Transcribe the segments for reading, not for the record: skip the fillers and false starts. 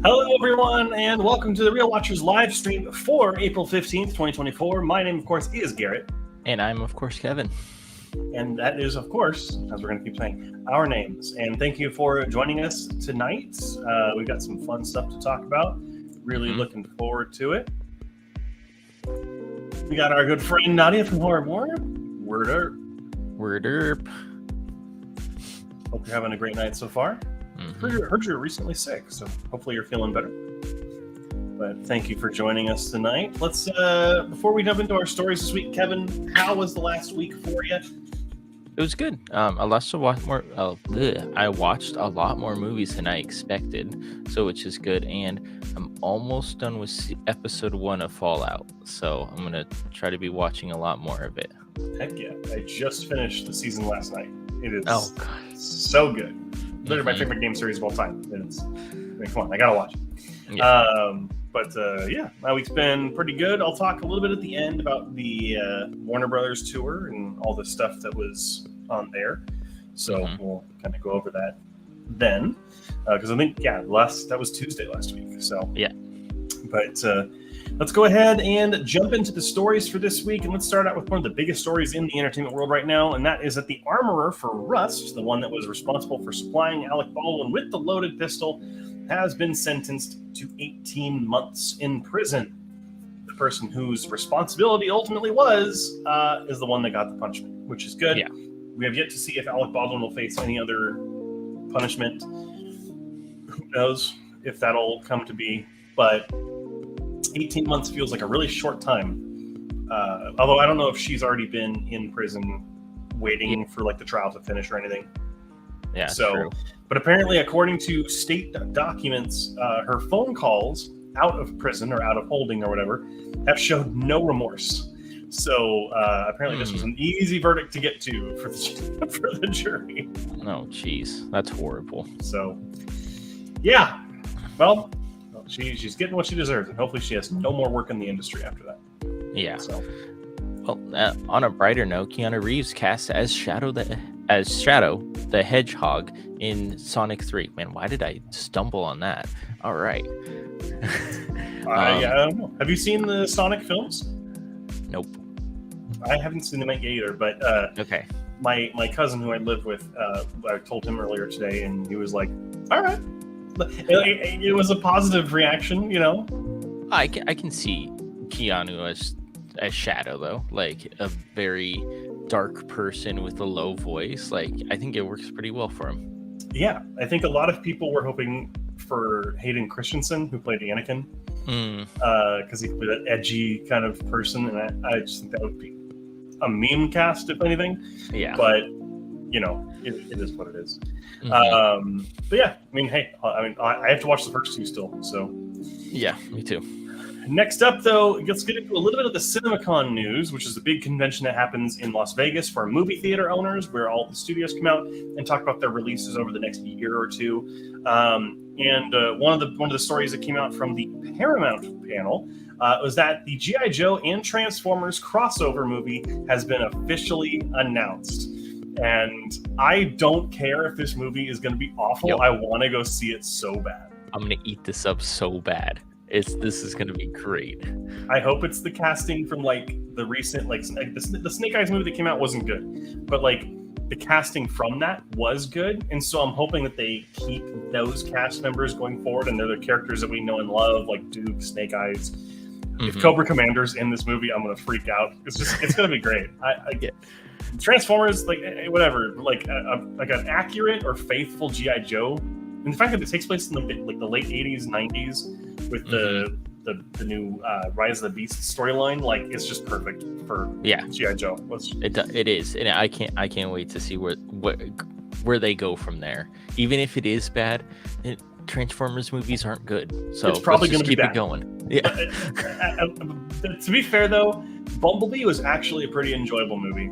Hello, everyone, and welcome to the Real Watchers live stream for April 15th, 2024. My name, of course, is Garrett. And I'm, of course, Kevin. And that is, of course, as we're going to keep saying, our names. And thank you for joining us tonight. We've got some fun stuff to talk about. Really looking forward to it. We got our good friend Nadia from Horror More. Word up. Word up. Hope you're having a great night so far. Heard you were recently sick, so hopefully you're feeling better. But thank you for joining us tonight. Let's before we jump into our stories this week, Kevin, how was the last week for you? It was good. I watched a lot more. I watched a lot more movies than I expected, so which is good. And I'm almost done with episode 1 of Fallout, so I'm gonna try to be watching a lot more of it. Heck yeah! I just finished the season last night. It is so good. Literally my favorite game series of all time. Come on, I gotta watch it. Yeah. Yeah, my week's been pretty good. I'll talk a little bit at the end about the Warner Brothers tour and all the stuff that was on there. So we'll kind of go over that then, because I think that was Tuesday last week. So yeah, but let's go ahead and jump into the stories for this week, and let's start out with one of the biggest stories in the entertainment world right now, and that is that the armorer for Rust, the one that was responsible for supplying Alec Baldwin with the loaded pistol, has been sentenced to 18 months in prison. The person whose responsibility ultimately was is the one that got the punishment, which is good. Yeah. We have yet to see if Alec Baldwin will face any other punishment. Who knows if that'll come to be, but 18 months feels like a really short time. Although I don't know if she's already been in prison waiting for like the trial to finish or anything. Yeah. So, true. But apparently, according to state documents, her phone calls out of prison or out of holding or whatever have showed no remorse. So apparently, this was an easy verdict to get to for the jury. Oh, jeez, that's horrible. So, yeah. Well, she's getting what she deserves, and hopefully, she has no more work in the industry after that. Yeah. So, well, on a brighter note, Keanu Reeves cast as Shadow the Hedgehog in Sonic 3. Man, why did I stumble on that? All right. I don't know. Have you seen the Sonic films? Nope. I haven't seen them yet either, but okay. My cousin who I live with, I told him earlier today, and he was like, all right. It was a positive reaction, you know? I can see Keanu as Shadow, though. Like, a very dark person with a low voice. Like, I think it works pretty well for him. Yeah, I think a lot of people were hoping for Hayden Christensen, who played Anakin, because he played that edgy kind of person, and I just think that would be a meme cast, if anything. Yeah. But, you know, it is what it is. But yeah, I mean, hey, I have to watch the first two still, so. Yeah, me too. Next up, though, let's get into a little bit of the CinemaCon news, which is the big convention that happens in Las Vegas for movie theater owners, where all the studios come out and talk about their releases over the next year or two. One of the stories that came out from the Paramount panel was that the G.I. Joe and Transformers crossover movie has been officially announced. And I don't care if this movie is going to be awful. Yep. I want to go see it so bad. I'm going to eat this up so bad. This is going to be great. I hope it's the casting from like the recent, like the Snake Eyes movie that came out wasn't good, but like the casting from that was good. And so I'm hoping that they keep those cast members going forward, and they're the characters that we know and love, like Duke, Snake Eyes. If Cobra Commander's in this movie, I'm going to freak out. It's going to be great. I get Transformers, like whatever, like an accurate or faithful G.I. Joe. And the fact that it takes place in the late 80s, 90s with the new Rise of the Beast storyline, like it's just perfect for G.I. Joe. It is, and I can't wait to see where they go from there. Even if it is bad, Transformers movies aren't good, so it's probably going to be keep it going. Yeah. To be fair, though, Bumblebee was actually a pretty enjoyable movie,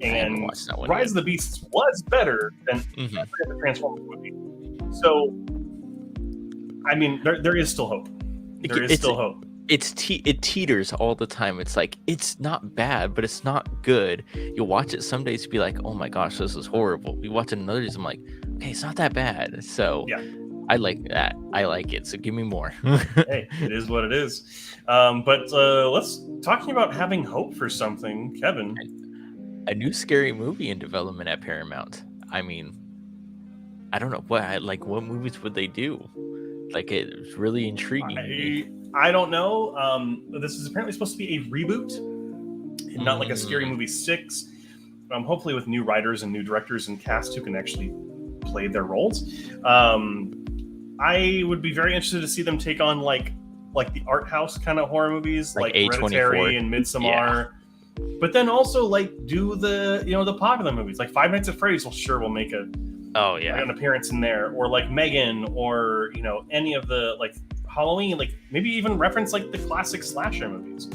and Rise of the Beasts was better than the Transformers movie. So, I mean, there is still hope. There is still hope. It teeters all the time. It's like, it's not bad, but it's not good. You'll watch it some days to be like, oh my gosh, this is horrible. You watch it another days, I'm like, okay, it's not that bad. So yeah. I like that. I like it. So give me more. Hey, it is what it is. But let's talking about having hope for something, Kevin. A new scary movie in development at Paramount. I mean, I don't know what movies would they do? Like, it's really intriguing to me. I don't know. This is apparently supposed to be a reboot, and not like a Scary Movie 6. Hopefully with new writers and new directors and cast who can actually play their roles. I would be very interested to see them take on like the art house kind of horror movies, like Hereditary and Midsommar. Yeah. But then also like do the popular movies, like Five Nights at Freddy's will make an appearance in there, or like Megan, or any of the like Halloween, like maybe even reference like the classic slasher movies,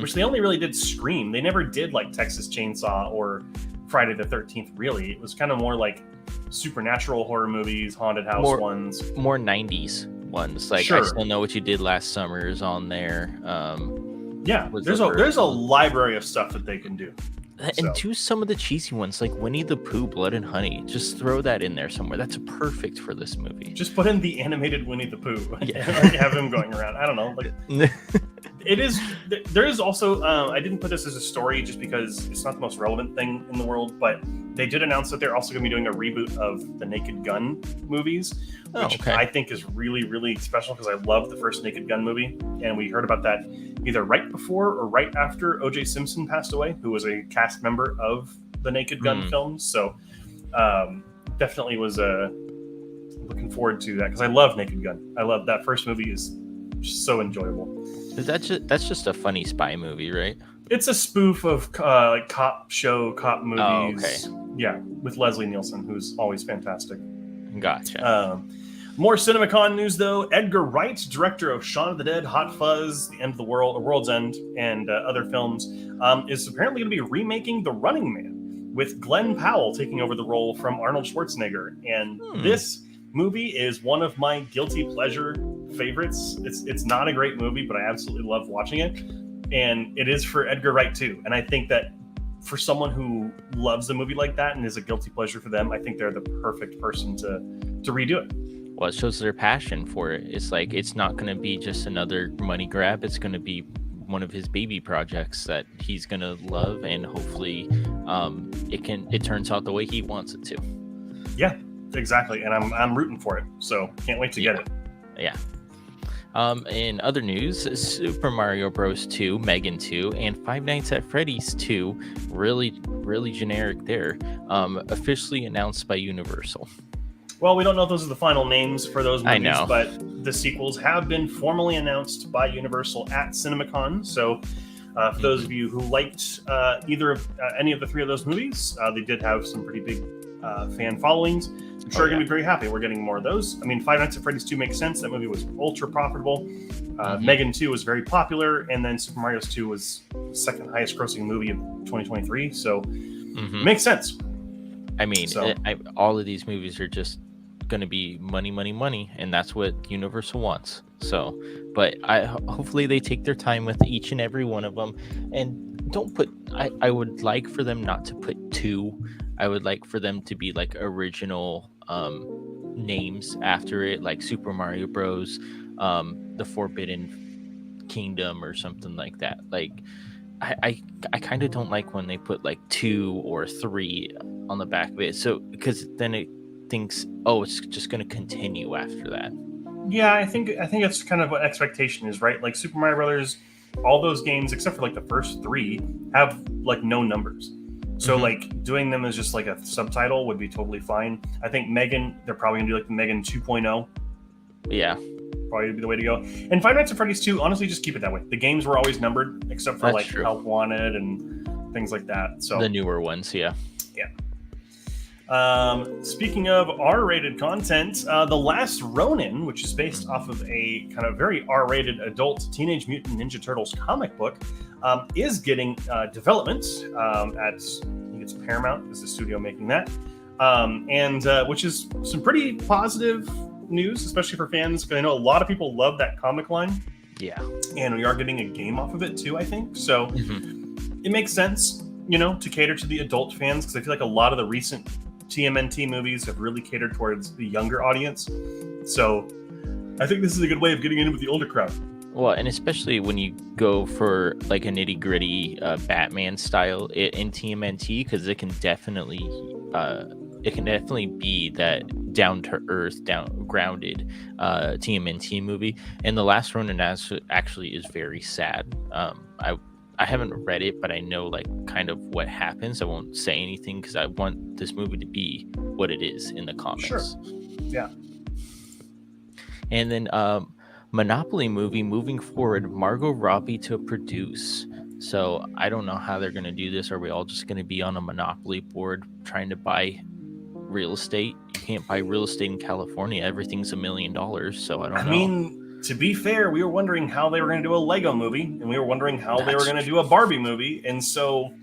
which they only really did Scream. They never did like Texas Chainsaw or Friday the 13th. Really, it was kind of more like supernatural horror movies, haunted house ones, more 90s ones. Like I Still Know What You Did Last Summer is on there. There's a library of stuff that they can do. And do some of the cheesy ones, like Winnie the Pooh, Blood and Honey. Just throw that in there somewhere. That's perfect for this movie. Just put in the animated Winnie the Pooh. Yeah. Have him going around. I don't know. Like, it is. There is also. I didn't put this as a story just because it's not the most relevant thing in the world, but they did announce that they're also going to be doing a reboot of the Naked Gun movies, which I think is really, really special because I love the first Naked Gun movie, and we heard about that either right before or right after O.J. Simpson passed away, who was a cast member of the Naked Gun films. So definitely was looking forward to that because I love Naked Gun. I love that first movie is so enjoyable. That's just a funny spy movie, right? It's a spoof of like cop movies. Oh, okay. Yeah, with Leslie Nielsen, who's always fantastic. Gotcha. More CinemaCon news, though. Edgar Wright, director of Shaun of the Dead, Hot Fuzz, The End of the World, A World's End, and other films, is apparently going to be remaking The Running Man, with Glenn Powell taking over the role from Arnold Schwarzenegger. And this movie is one of my guilty pleasure favorites. It's not a great movie, but I absolutely love watching it. And it is for Edgar Wright, too. And I think that for someone who loves a movie like that and is a guilty pleasure for them, I think they're the perfect person to redo it. Well, it shows their passion for it. It's like, it's not going to be just another money grab. It's going to be one of his baby projects that he's going to love, and hopefully it turns out the way he wants it to. Yeah, exactly. And I'm rooting for it. So can't wait to get it. Yeah. In other news, Super Mario Bros. 2, Megan 2, and Five Nights at Freddy's 2, really, really generic there, officially announced by Universal. Well, we don't know if those are the final names for those movies, but the sequels have been formally announced by Universal at CinemaCon. So for those of you who liked either of any of the three of those movies, they did have some pretty big fan followings. I'm sure you're going to be very happy. We're getting more of those. I mean, Five Nights at Freddy's 2 makes sense. That movie was ultra profitable. Megan 2 was very popular. And then Super Mario 2 was the second highest grossing movie of 2023. So it makes sense. I mean, all of these movies are just going to be money, money, money. And that's what Universal wants. So, but hopefully they take their time with each and every one of them. And don't put, I would like for them not to put 2. I would like for them to be like original names after it, like Super Mario Bros, the Forbidden Kingdom or something like that. Like I kind of don't like when they put like 2 or 3 on the back of it. So because then it thinks, oh, it's just going to continue after that. Yeah, I think that's kind of what expectation is, right? Like Super Mario Brothers, all those games except for like the first 3 have like no numbers. So like doing them as just like a subtitle would be totally fine. I think Megan, they're probably gonna do like the Megan 2.0. Yeah. Probably be the way to go. And Five Nights at Freddy's 2, honestly, just keep it that way. The games were always numbered, except for like Help Wanted and things like that. So the newer ones, yeah. Speaking of R-rated content, The Last Ronin, which is based off of a kind of very R-rated adult Teenage Mutant Ninja Turtles comic book, is getting development at, I think it's Paramount is the studio making that, and which is some pretty positive news, especially for fans, because I know a lot of people love that comic line. Yeah. And we are getting a game off of it too, I think. So it makes sense, to cater to the adult fans, because I feel like a lot of the recent TMNT movies have really catered towards the younger audience. So I think this is a good way of getting in with the older crowd. Well, and especially when you go for like a nitty gritty Batman style in TMNT, because it can definitely be that down to earth, grounded TMNT movie. And The Last Ronin actually is very sad. I haven't read it, but I know like kind of what happens. I won't say anything because I want this movie to be what it is in the comics. Sure. Yeah. And then Monopoly movie moving forward, Margot Robbie to produce. So I don't know how they're going to do this. Are we all just going to be on a Monopoly board trying to buy real estate? You can't buy real estate in California. Everything's $1 million. So I don't know. I mean, to be fair, we were wondering how they were going to do a Lego movie, and we were wondering how they were going to do a Barbie movie. And so,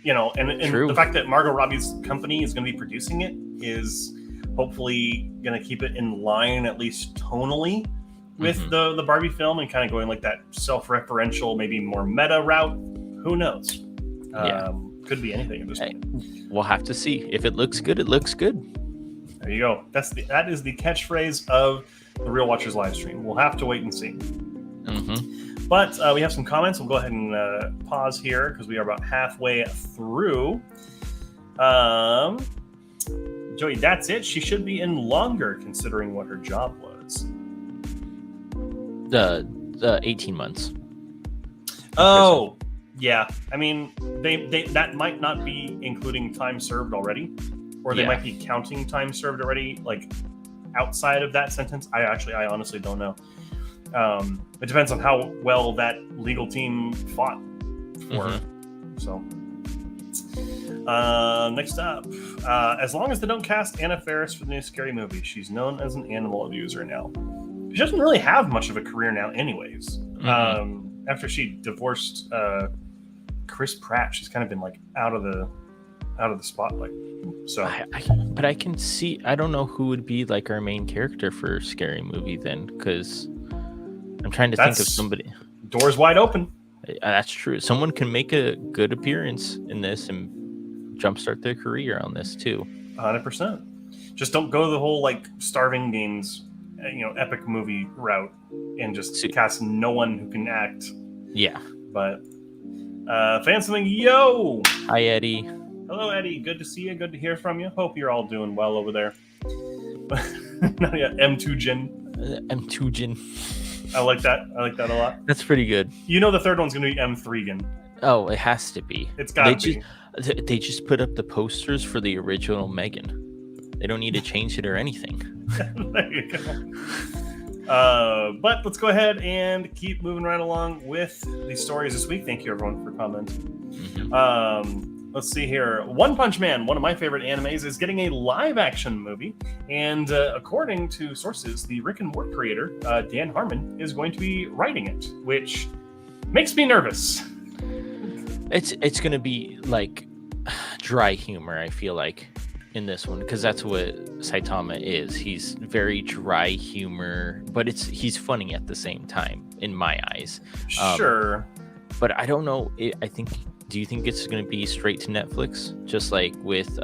you know, and the fact that Margot Robbie's company is going to be producing it is hopefully going to keep it in line, at least tonally, with the Barbie film, and kind of going like that self-referential, maybe more meta route. Who knows? Could be anything at this point. We'll have to see. If it looks good, it looks good. There you go. That is the catchphrase of the Real Watchers live stream. We'll have to wait and see. But we have some comments. We'll go ahead and pause here because we are about halfway through. Joey, that's it. She should be in longer considering what her job was. The 18 months. Oh, yeah. I mean, they that might not be including time served already, or they might be counting time served already, like outside of that sentence. I honestly don't know. It depends on how well that legal team fought for her. So, next up, as long as they don't cast Anna Faris for the new Scary Movie, she's known as an animal abuser now. She doesn't really have much of a career now, anyways. After she divorced Chris Pratt, she's kind of been like out of the spotlight. So, but I can see. I don't know who would be like our main character for a Scary Movie then, because I'm trying to think of somebody. Doors wide open. That's true. Someone can make a good appearance in this and jumpstart their career on this too. 100%. Just don't go the whole like Starving Games, epic movie route and just cast no one who can act. Yeah. But Fansoming, yo! Hi, Eddie. Hello, Eddie. Good to see you. Good to hear from you. Hope you're all doing well over there. No, yeah, M2 Jin. M2 Jin. I like that. I like that a lot. That's pretty good. The third one's going to be M3 Gin. Oh, it has to be. It's got to be. They just put up the posters for the original Megan. They don't need to change it or anything. There you go. But let's go ahead and keep moving right along with the stories this week. Thank you, everyone, for commenting. Let's see here. One Punch Man, one of my favorite animes, is getting a live-action movie. And according to sources, the Rick and Morty creator, Dan Harmon, is going to be writing it, which makes me nervous. It's going to be like dry humor, I feel like, in this one, because that's what Saitama is. He's very dry humor, but he's funny at the same time, in my eyes. Sure. But I don't know. Do you think it's going to be straight to Netflix, just like with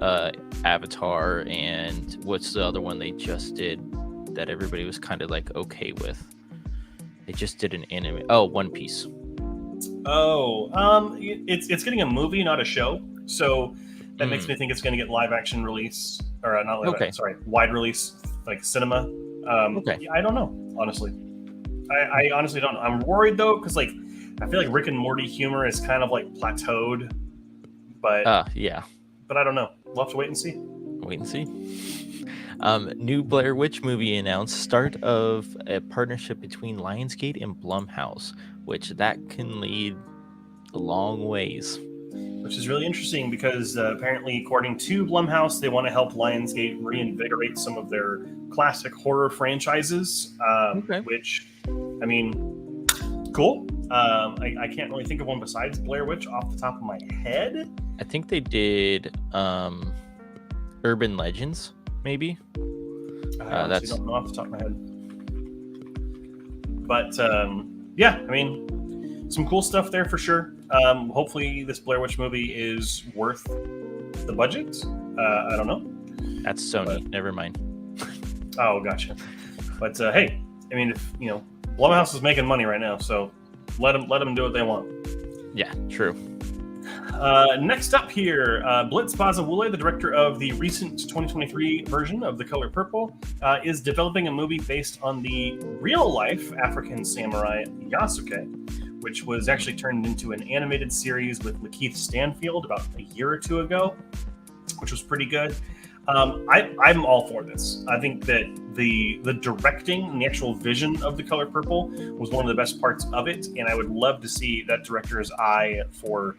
Avatar and what's the other one they just did that everybody was kind of like okay with? They just did an anime. Oh, One Piece. Oh, it's getting a movie, not a show. So that makes me think it's going to get live action release, or not live action, sorry, wide release, like cinema. Yeah, I don't know, honestly. I honestly don't know. I'm worried though, because like I feel like Rick and Morty humor is kind of like plateaued, but yeah. But I don't know. We'll have to wait and see. New Blair Witch movie announced, start of a partnership between Lionsgate and Blumhouse, which that can lead a long ways. Which is really interesting because apparently, according to Blumhouse, they want to help Lionsgate reinvigorate some of their classic horror franchises. Which, I mean, cool. I can't really think of one besides Blair Witch off the top of my head. I think they did Urban Legends, maybe. I don't know off the top of my head. But yeah, I mean, some cool stuff there for sure. Hopefully, this Blair Witch movie is worth The budget? I don't know. That's Sony. Never mind. Oh, gotcha. But hey, I mean, if Blumhouse is making money right now, so let them do what they want. Yeah, true. Next up here, Blitz Bazawule, the director of the recent 2023 version of The Color Purple, is developing a movie based on the real-life African samurai Yasuke, which was actually turned into an animated series with Lakeith Stanfield about a year or two ago, which was pretty good. I'm all for this. I think that the directing and the actual vision of The Color Purple was one of the best parts of it, and I would love to see that director's eye for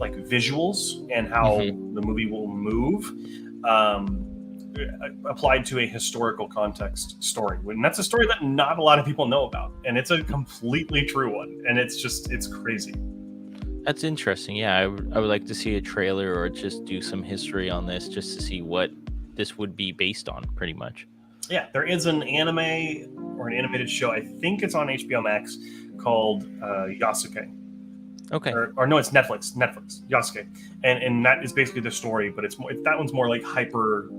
like visuals and how the movie will move applied to a historical context story. And that's a story that not a lot of people know about, and it's a completely true one, and it's crazy. That's interesting. Yeah, I would like to see a trailer or just do some history on this just to see what this would be based on, pretty much. Yeah, there is an anime or an animated show, I think it's on HBO Max, called Yasuke. Okay. Or no, it's Netflix, Yasuke. And that is basically the story, but that one's more like hyper,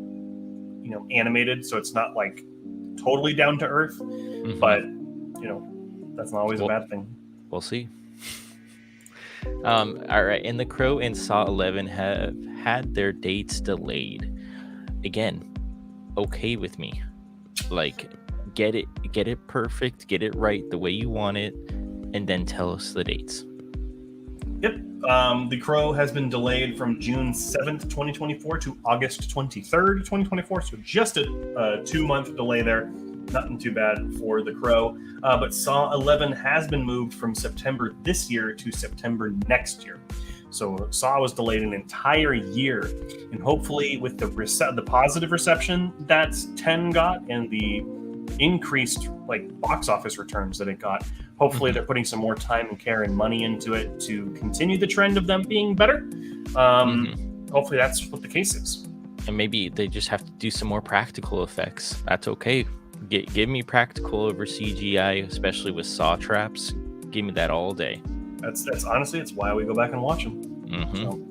animated, so it's not like totally down to earth, but that's not always a bad thing. We'll see. All right, and The Crow and Saw 11 have had their dates delayed. Again, okay with me. Like, get it perfect, get it right the way you want it, and then tell us the dates. Yep. The Crow has been delayed from June 7th, 2024 to August 23rd, 2024. So just a 2-month delay there. Nothing too bad for The Crow. But Saw 11 has been moved from September this year to September next year. So Saw was delayed an entire year. And hopefully with the positive reception that 10 got and the increased box office returns that it got, hopefully they're putting some more time and care and money into it to continue the trend of them being better. Hopefully that's what the case is. And maybe they just have to do some more practical effects. That's okay. Give me practical over CGI, especially with saw traps. Give me that all day. That's honestly, it's why we go back and watch them. So.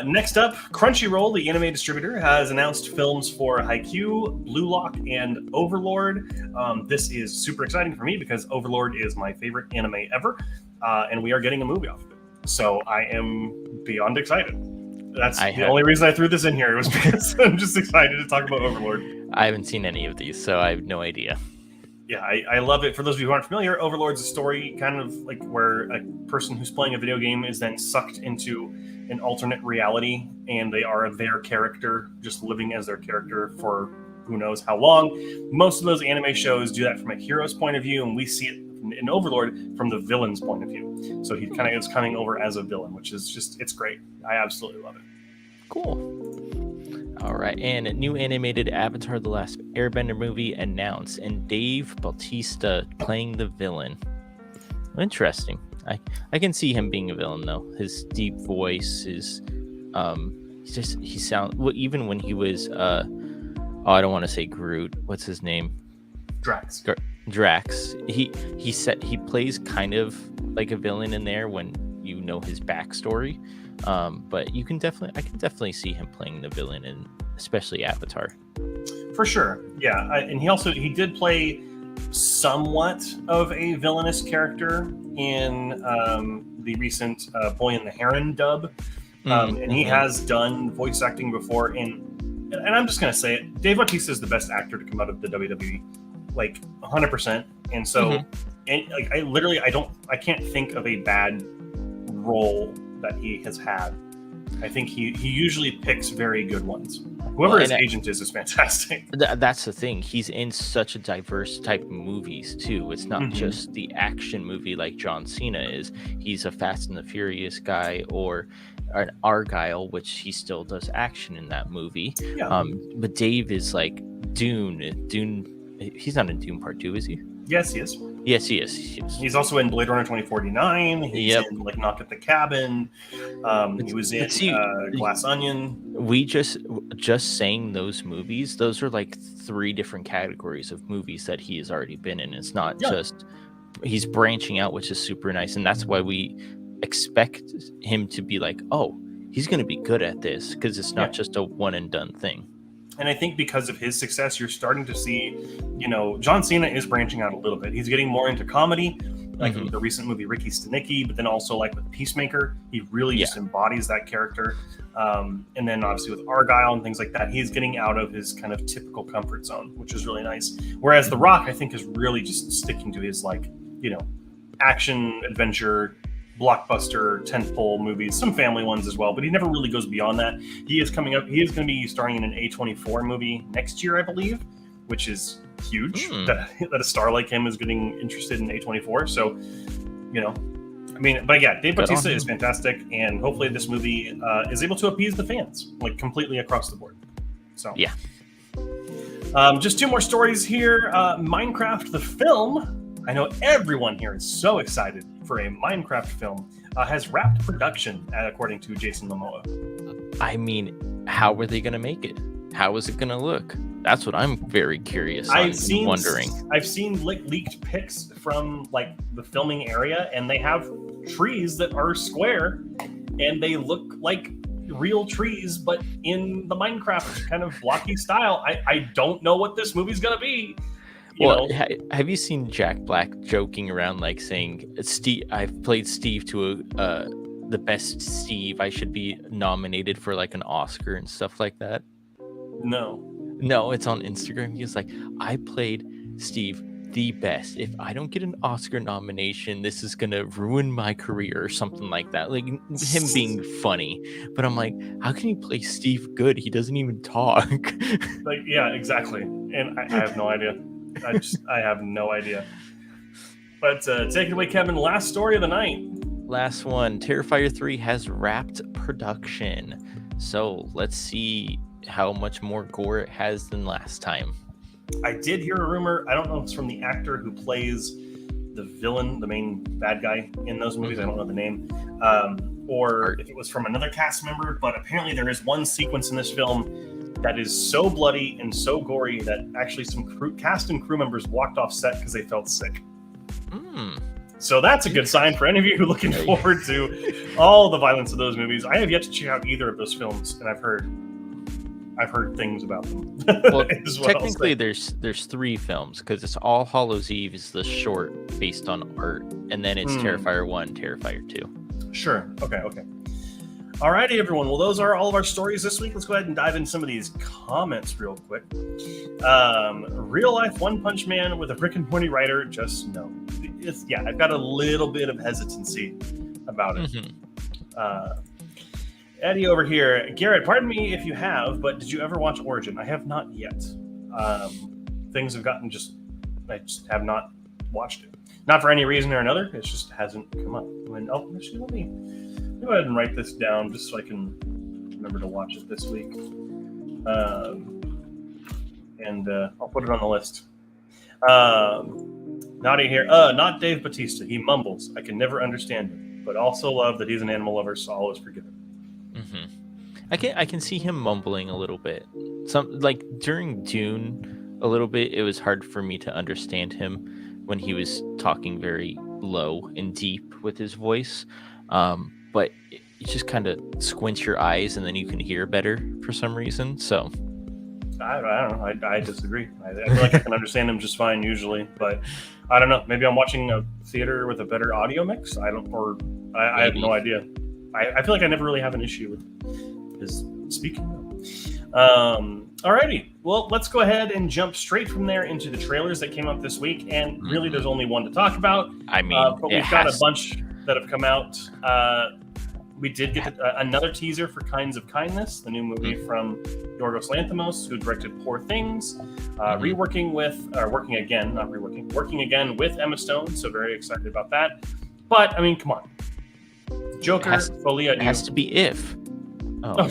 Next up, Crunchyroll, the anime distributor, has announced films for Haikyuu, Blue Lock, and Overlord. This is super exciting for me because Overlord is my favorite anime ever, and we are getting a movie off of it. So I am beyond excited. That's the only reason I threw this in here was because I'm just excited to talk about Overlord. I haven't seen any of these, so I have no idea. Yeah, I love it. For those of you who aren't familiar, Overlord's a story kind of like where a person who's playing a video game is then sucked into an alternate reality, and they are their character, just living as their character for who knows how long. Most of those anime shows do that from a hero's point of view, and we see it in Overlord from the villain's point of view. So he kind of is coming over as a villain, which is it's great. I absolutely love it. Cool. All right, and a new animated Avatar: The Last Airbender movie announced, and Dave Bautista playing the villain. Interesting. I can see him being a villain though. His deep voice, his he sounds well, even when he was I don't want to say Groot. What's his name? Drax. Drax. He plays kind of like a villain in there when you know his backstory. But I can definitely see him playing the villain in especially Avatar. For sure. Yeah, and he did play somewhat of a villainous character in the recent Boy and the Heron dub. And he has done voice acting before, and I'm just gonna say it, Dave Bautista is the best actor to come out of the WWE, 100%. And so I can't think of a bad role that he has had. I think he usually picks very good ones. Whoever his agent is fantastic. That's the thing. He's in such a diverse type of movies too. It's not just the action movie like John Cena is. He's a Fast and the Furious guy, or an Argyle, which he still does action in that movie. Yeah. But Dave is like Dune. He's not in Dune Part 2, is he? Yes, he is. Yes, he is. He's also in Blade Runner 2049. He's in Knock at the Cabin. He was in Glass Onion. We just saying those movies, those are like 3 different categories of movies that he has already been in. It's not just, he's branching out, which is super nice. And that's why we expect him to be like, oh, he's going to be good at this because it's not just a one and done thing. And I think because of his success, you're starting to see, John Cena is branching out a little bit. He's getting more into comedy, like with the recent movie Ricky Stenicki, but then also like with Peacemaker, he really just embodies that character. And then obviously with Argyle and things like that, he's getting out of his kind of typical comfort zone, which is really nice. Whereas The Rock, I think, is really just sticking to his action, adventure, blockbuster, tentpole movies, some family ones as well, but he never really goes beyond that. He is going to be starring in an A24 movie next year, I believe, which is huge that a star like him is getting interested in A24. So, but yeah, Dave Bautista is fantastic, and hopefully this movie is able to appease the fans, like completely across the board. So yeah. Just two more stories here. Minecraft the film. I know everyone here is so excited for a Minecraft film. Has wrapped production, according to Jason Momoa. I mean, how are they going to make it? How is it going to look? That's what I'm very curious on and wondering. I've seen leaked pics from like the filming area, and they have trees that are square, and they look like real trees, but in the Minecraft kind of blocky style. I don't know what this movie's going to be. Have you seen Jack Black joking around, like saying, "Steve, I've played Steve to the best Steve. I should be nominated for like an Oscar and stuff like that." No, it's on Instagram. He's like, "I played Steve the best. If I don't get an Oscar nomination, this is gonna ruin my career," or something like that. Like him being funny. But I'm like, how can you play Steve good? He doesn't even talk. Yeah, exactly. And I have no idea. I have no idea. But take it away, Kevin. Last story of the night. Last one. Terrifier 3 has wrapped production. So let's see how much more gore it has than last time. I did hear a rumor. I don't know if it's from the actor who plays the villain, the main bad guy in those movies. I don't know the name. Or if it was from another cast member. But apparently there is one sequence in this film that is so bloody and so gory that actually some cast and crew members walked off set because they felt sick. So that's a good sign for any of you who are looking forward to all the violence of those movies. I have yet to check out either of those films, and I've heard things about them. Well, technically, there's 3 films because it's All Hallows Eve is the short based on art, and then it's Terrifier 1, Terrifier 2. Sure. Okay. Alrighty, everyone. Well, those are all of our stories this week. Let's go ahead and dive into some of these comments real quick. Real life One Punch Man with a Rick and Morty writer, just no. I've got a little bit of hesitancy about it. Eddie over here. Garrett, pardon me if you have, but did you ever watch Origin? I have not yet. Things have gotten I just have not watched it. Not for any reason or another. It just hasn't come up. Actually, let me go ahead and write this down just so I can remember to watch it this week. And I'll put it on the list. Nadia here. Not Dave Bautista. He mumbles. I can never understand him, but also love that he's an animal lover, so always forgive him. I can see him mumbling a little bit. Like during Dune, a little bit. It was hard for me to understand him when he was talking very low and deep with his voice. But you just kind of squint your eyes and then you can hear better for some reason. So I don't know. I disagree. I feel like I can understand him just fine usually, but I don't know. Maybe I'm watching a theater with a better audio mix. I have no idea. I feel like I never really have an issue with his speaking. Alrighty. Well, let's go ahead and jump straight from there into the trailers that came out this week. And really, there's only one to talk about. But we've got a bunch that have come out. We did get another teaser for Kinds of Kindness, the new movie from Yorgos Lanthimos, who directed Poor Things, working again with Emma Stone. So very excited about that. But I mean, come on, Joker, Folia. It has to be if. Oh.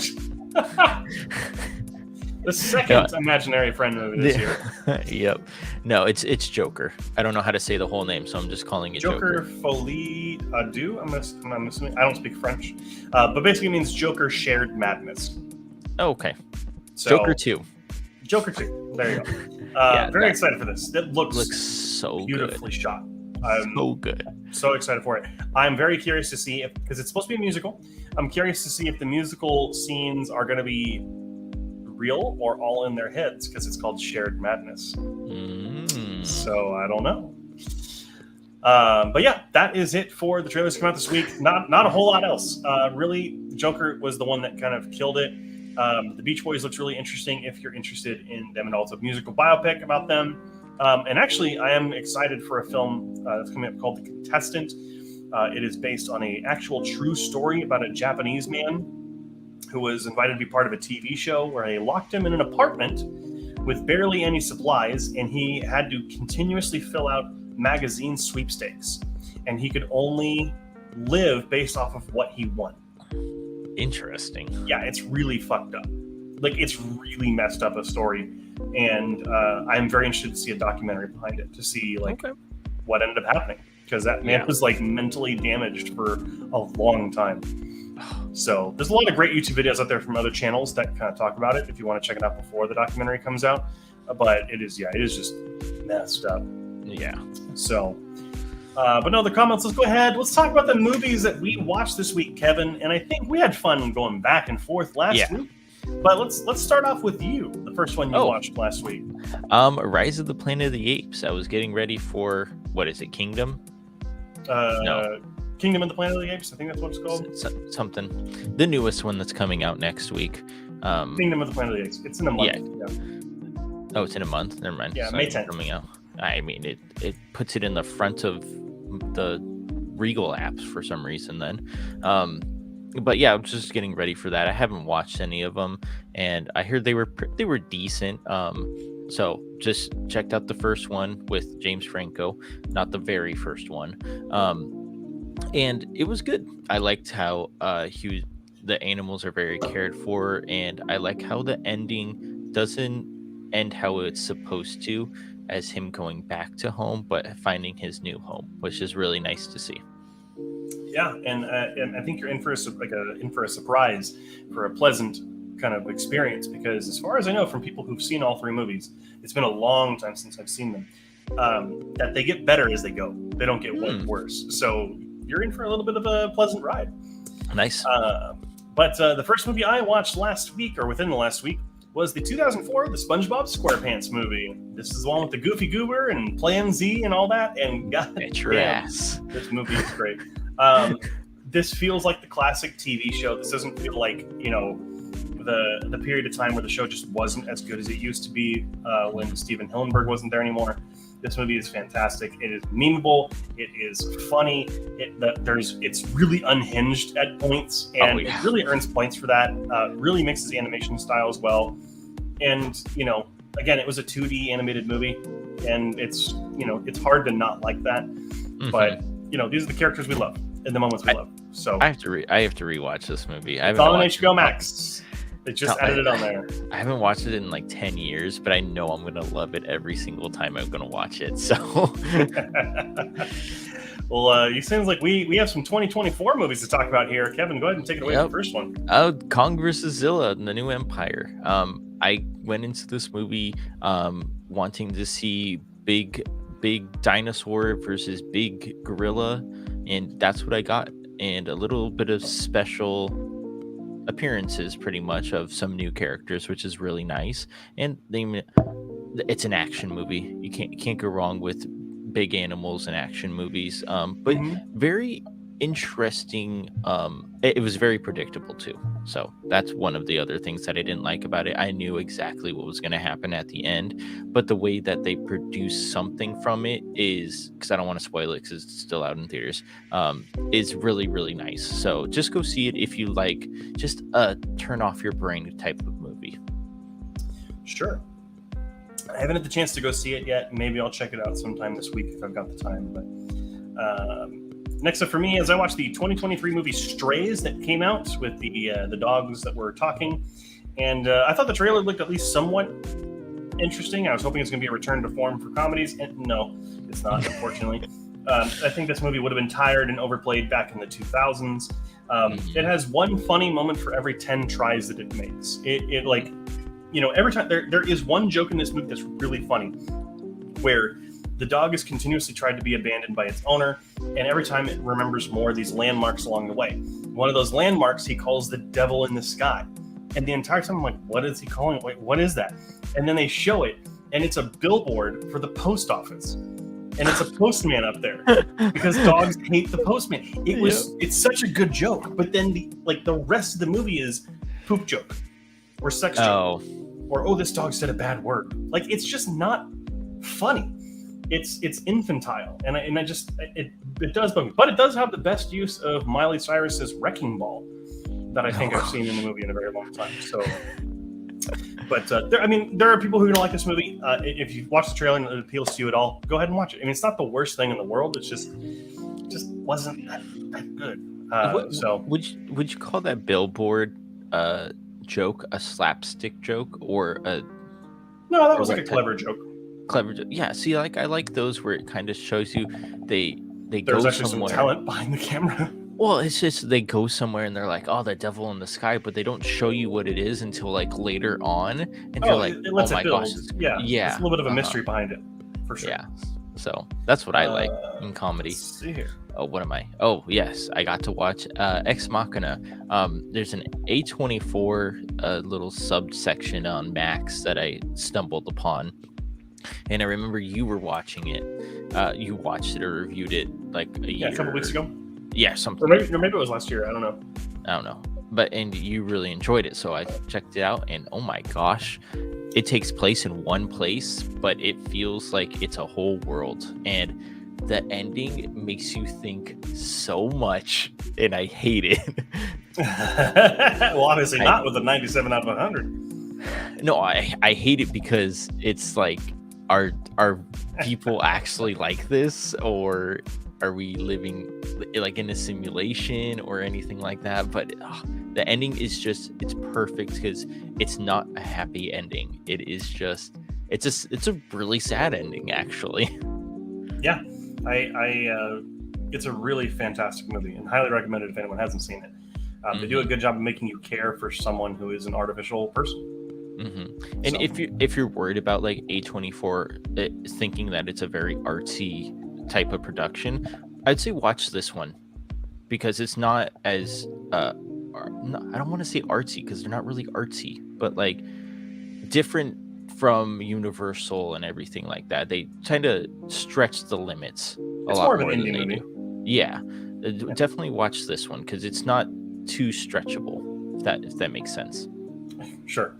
The second imaginary friend movie this year. Yep. No, it's Joker. I don't know how to say the whole name, so I'm just calling it Joker. Folie à deux. I'm assuming. I don't speak French, but basically means Joker shared madness. Oh, okay. So, Joker 2. Joker 2. There you go. Very excited for this. It looks so beautifully good. shot. So good. So excited for it. I'm very curious to see because it's supposed to be a musical. I'm curious to see if the musical scenes are going to be real or all in their heads, because it's called Shared Madness. So I don't know. But yeah, that is it for the trailers come out this week. Not a whole lot else. Really, Joker was the one that kind of killed it. The Beach Boys looks really interesting if you're interested in them, and also a musical biopic about them. And actually, I am excited for a film that's coming up called The Contestant. It is based on an actual true story about a Japanese man who was invited to be part of a TV show where they locked him in an apartment with barely any supplies, and he had to continuously fill out magazine sweepstakes, and he could only live based off of what he won. Interesting. Yeah, it's really fucked up. Like, it's really messed up a story, and I'm very interested to see a documentary behind it to see what ended up happening, because that man was like mentally damaged for a long time. So there's a lot of great YouTube videos out there from other channels that kind of talk about it if you want to check it out before the documentary comes out. But it is just messed up. Yeah. So, but no, the comments, let's go ahead. Let's talk about the movies that we watched this week, Kevin. And I think we had fun going back and forth last week. But let's start off with you. The first one you watched last week. Rise of the Planet of the Apes. I was getting ready for, what is it, Kingdom? No. Kingdom of the Planet of the Apes. I think that's what it's called. Something. The newest one that's coming out next week. Kingdom of the Planet of the Apes. It's in a month. Yeah. Oh, it's in a month? Never mind. Yeah, May 10th. Coming out. I mean, it puts it in the front of the Regal apps for some reason then. But yeah, I'm just getting ready for that. I haven't watched any of them, and I heard they were decent. So just checked out the first one with James Franco, not the very first one. And it was good. I liked how the animals are very cared for, and I like how the ending doesn't end how it's supposed to, as him going back to home, but finding his new home, which is really nice to see. Yeah, and I think you're in for a surprise, for a pleasant kind of experience, because as far as I know from people who've seen all three movies, it's been a long time since I've seen them, that they get better as they go. They don't get worse. So you're in for a little bit of a pleasant ride. Nice. But the first movie I watched last week, or within the last week, was the 2004 The SpongeBob SquarePants movie. This is the one with the Goofy Goober and Plan Z and all that. And God damn, this movie is great. This feels like the classic TV show. This doesn't feel like, the period of time where the show just wasn't as good as it used to be when Steven Hillenburg wasn't there anymore. This movie is fantastic. It is memeable. It is funny. It's really unhinged at points, and it really earns points for that. Really mixes the animation style as well. And, again, it was a 2D animated movie, and it's hard to not like that. Mm-hmm. But, these are the characters we love and the moments we love. So I have to rewatch this movie. It's all on HBO Max. They just added it on there. I haven't watched it in like 10 years, but I know I'm going to love it every single time I'm going to watch it. So, well, it seems like we have some 2024 movies to talk about here. Kevin, go ahead and take it away with the first one. Kong vs. Zilla, The New Empire. I went into this movie wanting to see big dinosaur versus big gorilla, and that's what I got. And a little bit of special appearances, pretty much, of some new characters, which is really nice. And it's an action movie. You can't go wrong with big animals and action movies. But very interesting. It was very predictable too. So that's one of the other things that I didn't like about it. I knew exactly what was going to happen at the end, but the way that they produce something from it is, because I don't want to spoil it because it's still out in theaters, is really, really nice. So just go see it if you like just a turn off your brain type of movie. Sure. I haven't had the chance to go see it yet. Maybe I'll check it out sometime this week if I've got the time. But next up for me is I watched the 2023 movie Strays that came out with the dogs that were talking. And I thought the trailer looked at least somewhat interesting. I was hoping it's going to be a return to form for comedies. And no, it's not, unfortunately. I think this movie would have been tired and overplayed back in the 2000s. It has one funny moment for every 10 tries that it makes. It every time there is one joke in this movie that's really funny, where the dog is continuously tried to be abandoned by its owner, and every time it remembers more of these landmarks along the way. one of those landmarks he calls the devil in the sky. And the entire time I'm like, what is he calling it? Wait, what is that? And then they show it, and it's a billboard for the post office. And it's a postman up there because dogs hate the postman. It's such a good joke, but then the rest of the movie is poop joke or sex joke or this dog said a bad word. Like, it's just not funny. It's infantile, and it does bug me. But it does have the best use of Miley Cyrus's Wrecking Ball that I think I've seen in the movie in a very long time. So, but there are people who are gonna like this movie. If you watch the trailer and it appeals to you at all, go ahead and watch it. I mean, it's not the worst thing in the world. It's just wasn't that good. So, would you call that billboard joke a slapstick joke or a? No, that was like a clever joke. Clever joke. Yeah. See, like I like those where it kind of shows you they There's go actually somewhere. some talent behind the camera. Well, it's just they go somewhere and they're like, "Oh, the devil in the sky," but they don't show you what it is until like later on, and you're like, it lets "Oh it my build. gosh!" Yeah, yeah, there's a little bit of a mystery behind it, for sure. Yeah, so that's what I like in comedy. Let's see here. Oh, what am I? Oh, yes, I got to watch Ex Machina. There's an A24 little subsection on Max that I stumbled upon, and I remember you were watching it. You watched it or reviewed it like a couple weeks ago. Yeah, something. Or maybe it was last year. I don't know. And you really enjoyed it, so I checked it out, and oh my gosh, it takes place in one place, but it feels like it's a whole world, and the ending makes you think so much, and I hate it. Well, obviously not with a 97 out of 100. No, I hate it because it's like, are people actually like this, or are we living like in a simulation or anything like that? But the ending is it's perfect because it's not a happy ending. It is just it's a really sad ending, actually. Yeah, it's a really fantastic movie and highly recommended if anyone hasn't seen it. They do a good job of making you care for someone who is an artificial person. Mm-hmm. And if you're worried about like A24 thinking that it's a very artsy type of production, I'd say watch this one because it's not as I don't want to say artsy because they're not really artsy, but like different from Universal and everything like that. They kind of stretch the limits It's lot more of an more than indie they movie. do. Yeah, definitely watch this one because it's not too stretchable. If that makes sense. Sure,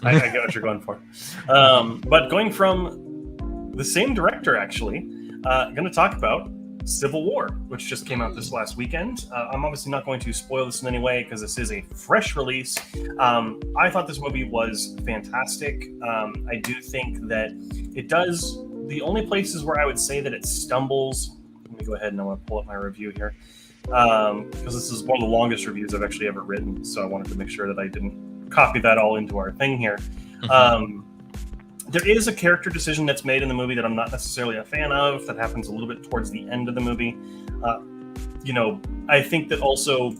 I get what you're going for. But going from the same director, actually, going to talk about Civil War, which just came out this last weekend. I'm obviously not going to spoil this in any way because this is a fresh release. I thought this movie was fantastic. I do think that it does. The only places where I would say that it stumbles. Let me go ahead and I want to pull up my review here because this is one of the longest reviews I've actually ever written. So I wanted to make sure that I didn't copy that all into our thing here. There is a character decision that's made in the movie that I'm not necessarily a fan of. That happens a little bit towards the end of the movie. I think that also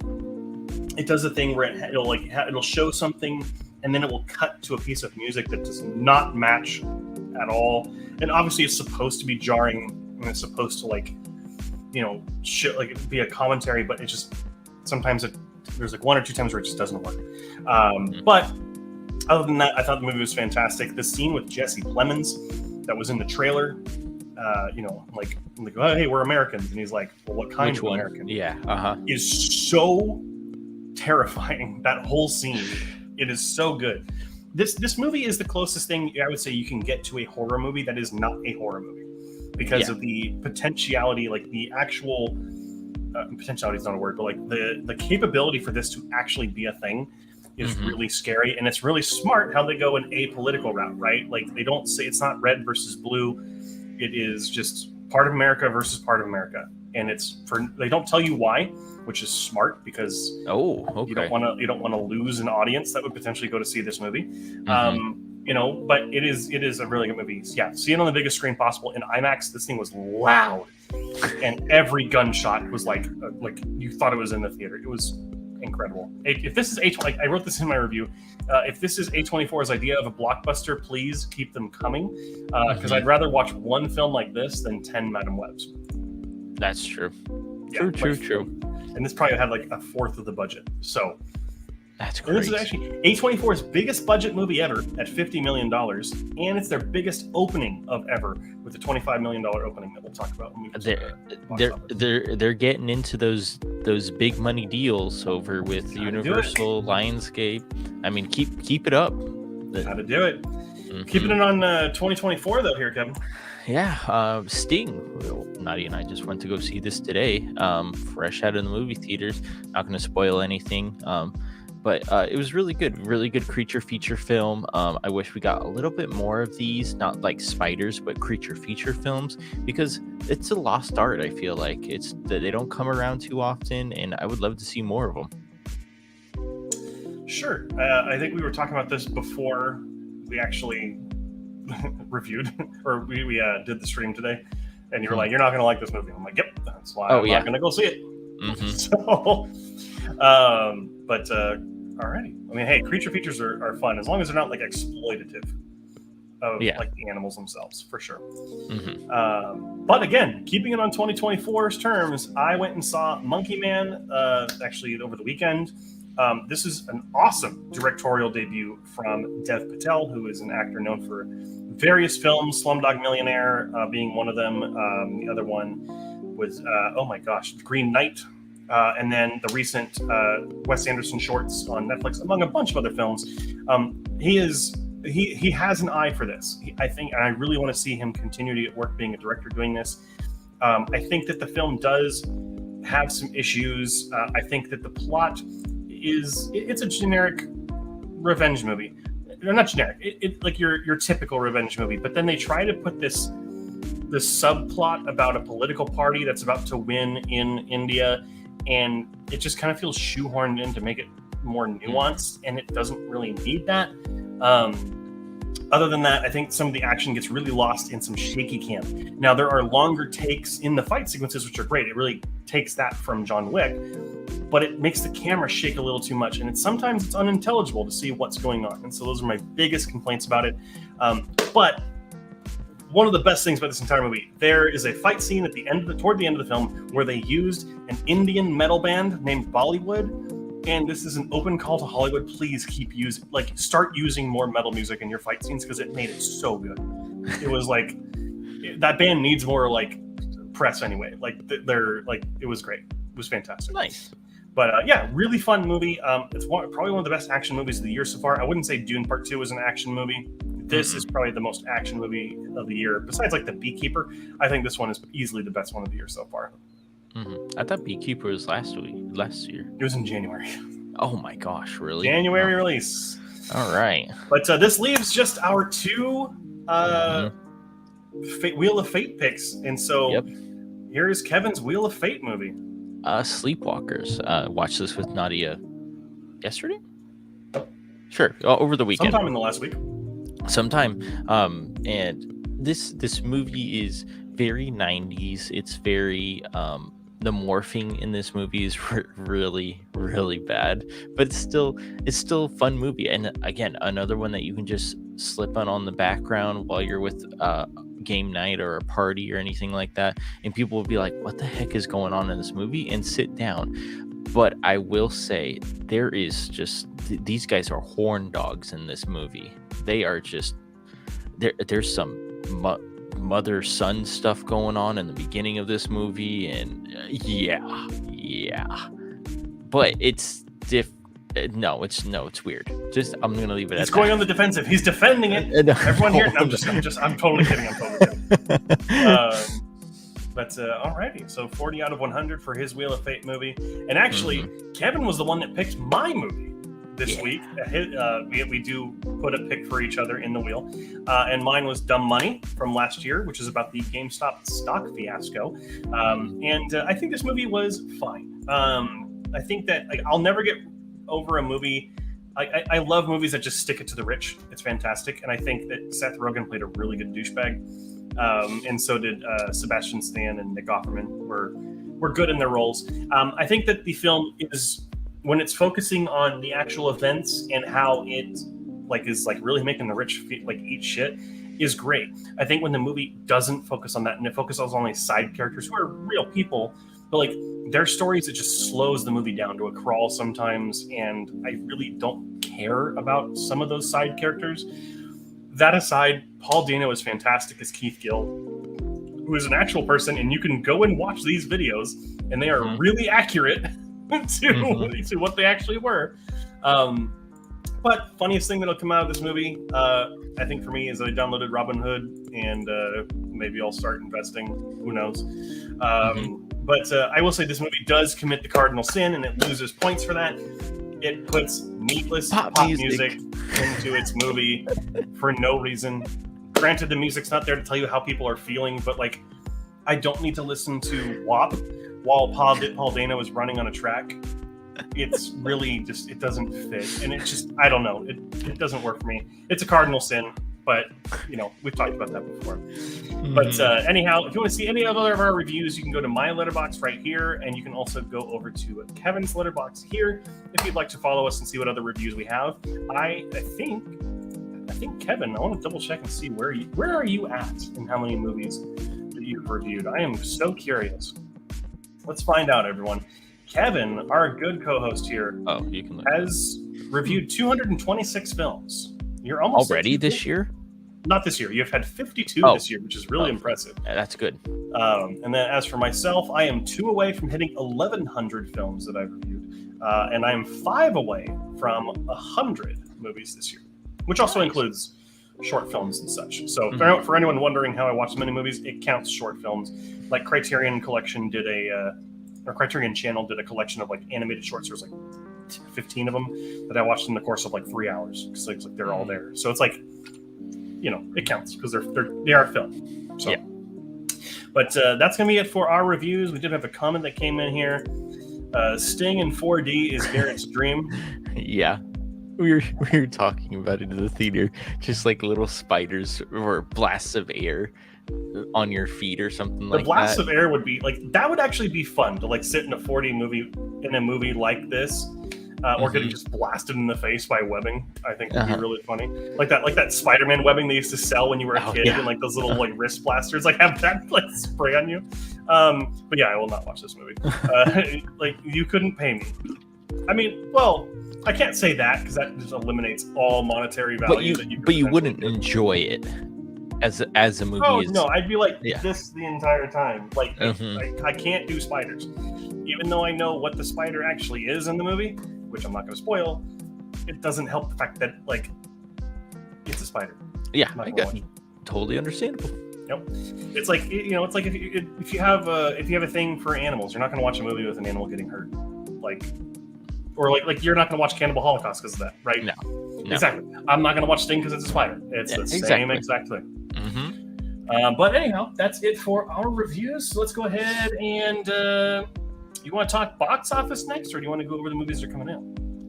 it does a thing where it'll show something and then it will cut to a piece of music that does not match at all. And obviously, it's supposed to be jarring and it's supposed to be a commentary, but it just sometimes there's like one or two times where it just doesn't work. But other than that, I thought the movie was fantastic. The scene with Jesse Plemons that was in the trailer, like, oh, hey, we're Americans. And he's like, well, what kind of American? Yeah. Is so terrifying. That whole scene, it is so good. This movie is the closest thing I would say you can get to a horror movie that is not a horror movie because of the potentiality, like the actual potentiality is not a word, but like the capability for this to actually be a thing is really scary, and it's really smart how they go an apolitical route, right? Like they don't say it's not red versus blue; it is just part of America versus part of America, and they don't tell you why, which is smart because you don't want to lose an audience that would potentially go to see this movie. But it is a really good movie. Yeah, see it on the biggest screen possible in IMAX. This thing was loud, and every gunshot was like you thought it was in the theater. It was incredible. If this is I wrote this in my review. If this is A24's idea of a blockbuster, please keep them coming. Because I'd rather watch one film like this than 10 Madame Webs. That's true. Yeah, True. and this probably had like a fourth of the budget. So That's and this crazy. is actually A24's biggest budget movie ever at $50 million, and it's their biggest opening of ever with a $25 million opening that we'll talk about when we get to the box office. They're getting into those big money deals over with Universal, Lionsgate. I mean, keep it up. Gotta do it. Keeping it on 2024 though here, Kevin. Yeah, Sting. Nadia and I just went to go see this today, fresh out of the movie theaters. Not going to spoil anything, but it was really good creature feature film. I wish we got a little bit more of these, not like spiders, but creature feature films, because it's a lost art. I feel like it's that they don't come around too often, and I would love to see more of them. Sure. I think we were talking about this before we actually reviewed or we did the stream today, and you were like, "You're not going to like this movie." I'm like, "Yep, that's why I'm not going to go see it." So, but alrighty. I mean, hey, creature features are fun as long as they're not like exploitative of like the animals themselves, for sure. But again, keeping it on 2024's terms, I went and saw Monkey Man actually over the weekend. This is an awesome directorial debut from Dev Patel, who is an actor known for various films, Slumdog Millionaire being one of them. The other one was, oh my gosh, Green Knight. And then the recent Wes Anderson shorts on Netflix, among a bunch of other films. He has an eye for this. I think, and I really want to see him continue to get work being a director doing this. I think that the film does have some issues. I think that the plot it's a generic revenge movie. Or not generic. It like your typical revenge movie. But then they try to put this subplot about a political party that's about to win in India, and it just kind of feels shoehorned in to make it more nuanced, and it doesn't really need that. Other than that, I think some of the action gets really lost in some shaky cam. Now, there are longer takes in the fight sequences, which are great. It really takes that from John Wick, but it makes the camera shake a little too much, and sometimes it's unintelligible to see what's going on. And so those are my biggest complaints about it. But one of the best things about this entire movie, there is a fight scene at the end toward the end of the film where they used an Indian metal band named Bollywood. And this is an open call to Hollywood. Please keep start using more metal music in your fight scenes, because it made it so good. It was like, that band needs more like press anyway. Like they're like, it was great. It was fantastic. Nice. But yeah, really fun movie. It's probably one of the best action movies of the year so far. I wouldn't say Dune Part 2 was an action movie. This is probably the most action movie of the year. Besides like The Beekeeper, I think this one is easily the best one of the year so far. I thought Beekeeper was last year. It was in January. Oh my gosh, really? January release. All right. But this leaves just our two Wheel of Fate picks. And so here's Kevin's Wheel of Fate movie. Sleepwalkers. Watched this with Nadia yesterday? Sure. Over the weekend. Sometime in the last week. Sometime. And this movie is very 90s. It's very the morphing in this movie is really, really bad, but it's still a fun movie. And again, another one that you can just slip on the background while you're with game night or a party or anything like that, and people will be like, what the heck is going on in this movie, and sit down. But I will say, there is just these guys are horn dogs in this movie. They are just there's some mother-son stuff going on in the beginning of this movie, and but it's it's weird. Just I'm gonna leave it at that. He's going on the defensive. He's defending it. No. Everyone here. No, I'm totally kidding. But alrighty. So 40 out of 100 for his Wheel of Fate movie. And actually, Kevin was the one that picked my movie this week. We do put a pick for each other in the wheel. And mine was Dumb Money from last year, which is about the GameStop stock fiasco. And I think this movie was fine. I think that I'll never get over a movie. I love movies that just stick it to the rich. It's fantastic. And I think that Seth Rogen played a really good douchebag. And so did Sebastian Stan and Nick Offerman were good in their roles. I think that the film is, when it's focusing on the actual events and how it is really making the rich eat shit, is great. I think when the movie doesn't focus on that and it focuses on these side characters who are real people, but their stories, it just slows the movie down to a crawl sometimes, and I really don't care about some of those side characters. That aside, Paul Dano is fantastic as Keith Gill, who is an actual person, and you can go and watch these videos, and they are really accurate to what they actually were. But funniest thing that'll come out of this movie, I think for me, is that I downloaded Robinhood, and maybe I'll start investing. Who knows? But I will say this movie does commit the cardinal sin, and it loses points for that. It puts needless pop music into its movie for no reason. Granted, the music's not there to tell you how people are feeling, but like, I don't need to listen to WAP while Paul Dano is running on a track. It's really just, it doesn't fit, and it's just, I don't know, it doesn't work for me. It's a cardinal sin, but we've talked about that before. But anyhow, if you want to see any other of our reviews, you can go to my letterbox right here, and you can also go over to Kevin's letterbox here if you'd like to follow us and see what other reviews we have. I think Kevin, I want to double check and see where are you at and how many movies that you've reviewed. I am so curious. Let's find out, everyone. Kevin, our good co-host here, has reviewed 226 films. You're almost already this year? Not this year. You've had 52 this year, which is really impressive. That's good. And then as for myself, I am 2 away from hitting 1,100 films that I've reviewed. And I am 5 away from 100 movies this year, which also includes short films and such. So for anyone wondering how I watch so many movies, it counts short films. Like Criterion Collection Criterion Channel did a collection of like animated shorts. There's like 15 of them that I watched in the course of like 3 hours, because like they're all there. So it's like, it counts because they are film. So, yeah. But that's gonna be it for our reviews. We did have a comment that came in here. Sting in 4D is Garrett's dream. Yeah. We were talking about it in the theater, just like little spiders or blasts of air on your feet or something like that. The blasts of air would be like, that would actually be fun to like sit in a 4D movie like this, or getting just blasted in the face by webbing. I think would be really funny. Like that Spider-Man webbing they used to sell when you were a kid, and like those little like wrist blasters, like have that like spray on you. But yeah, I will not watch this movie. Like, you couldn't pay me. I mean, well, I can't say that because that just eliminates all monetary value. But you wouldn't enjoy it as a movie. Oh no, I'd be like this the entire time. Like I can't do spiders, even though I know what the spider actually is in the movie, which I'm not going to spoil. It doesn't help the fact that like it's a spider. Yeah, I got you. Totally understandable. Yep. It's like it's like if you have a thing for animals, you're not going to watch a movie with an animal getting hurt, or you're not going to watch Cannibal Holocaust because of that, right? No. Exactly. I'm not going to watch Sting because it's a spider. It's the same exact thing. But anyhow, that's it for our reviews. So let's go ahead and you want to talk box office next, or do you want to go over the movies that are coming out?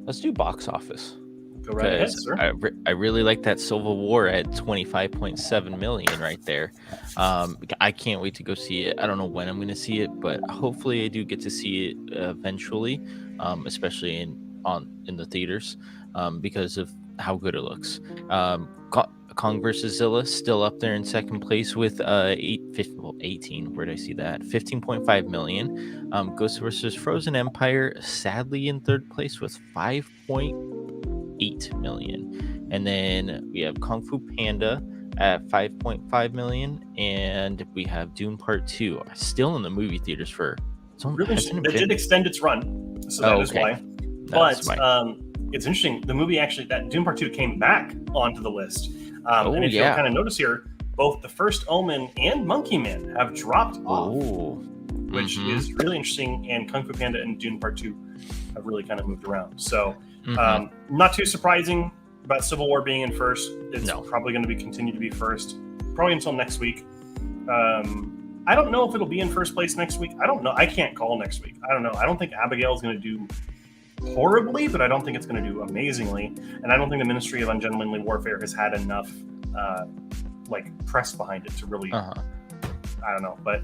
Let's do box office. Go right ahead, sir. I really like that Civil War at 25.7 million right there. I can't wait to go see it. I don't know when I'm going to see it, but hopefully I do get to see it eventually, especially in the theaters, because of how good it looks. Kong vs. Zilla still up there in second place with 18. Where did I see that? 15.5 million. Ghost vs. Frozen Empire sadly in third place with 5.8 million. And then we have Kung Fu Panda at 5.5 million, and we have Dune Part 2 still in the movie theaters for. It did extend its run, so that is why. But it's interesting. The movie actually, that Dune Part 2 came back onto the list. And if you'll kind of notice here, both The First Omen and Monkey Man have dropped off, which is really interesting. And Kung Fu Panda and Dune Part 2 have really kind of moved around. So not too surprising about Civil War being in first. It's probably going to continue to be first, probably until next week. I don't know if it'll be in first place next week. I don't know. I can't call next week. I don't know. I don't think Abigail is going to do horribly, but I don't think it's going to do amazingly. And I don't think the Ministry of Ungentlemanly Warfare has had enough press behind it to really I don't know. But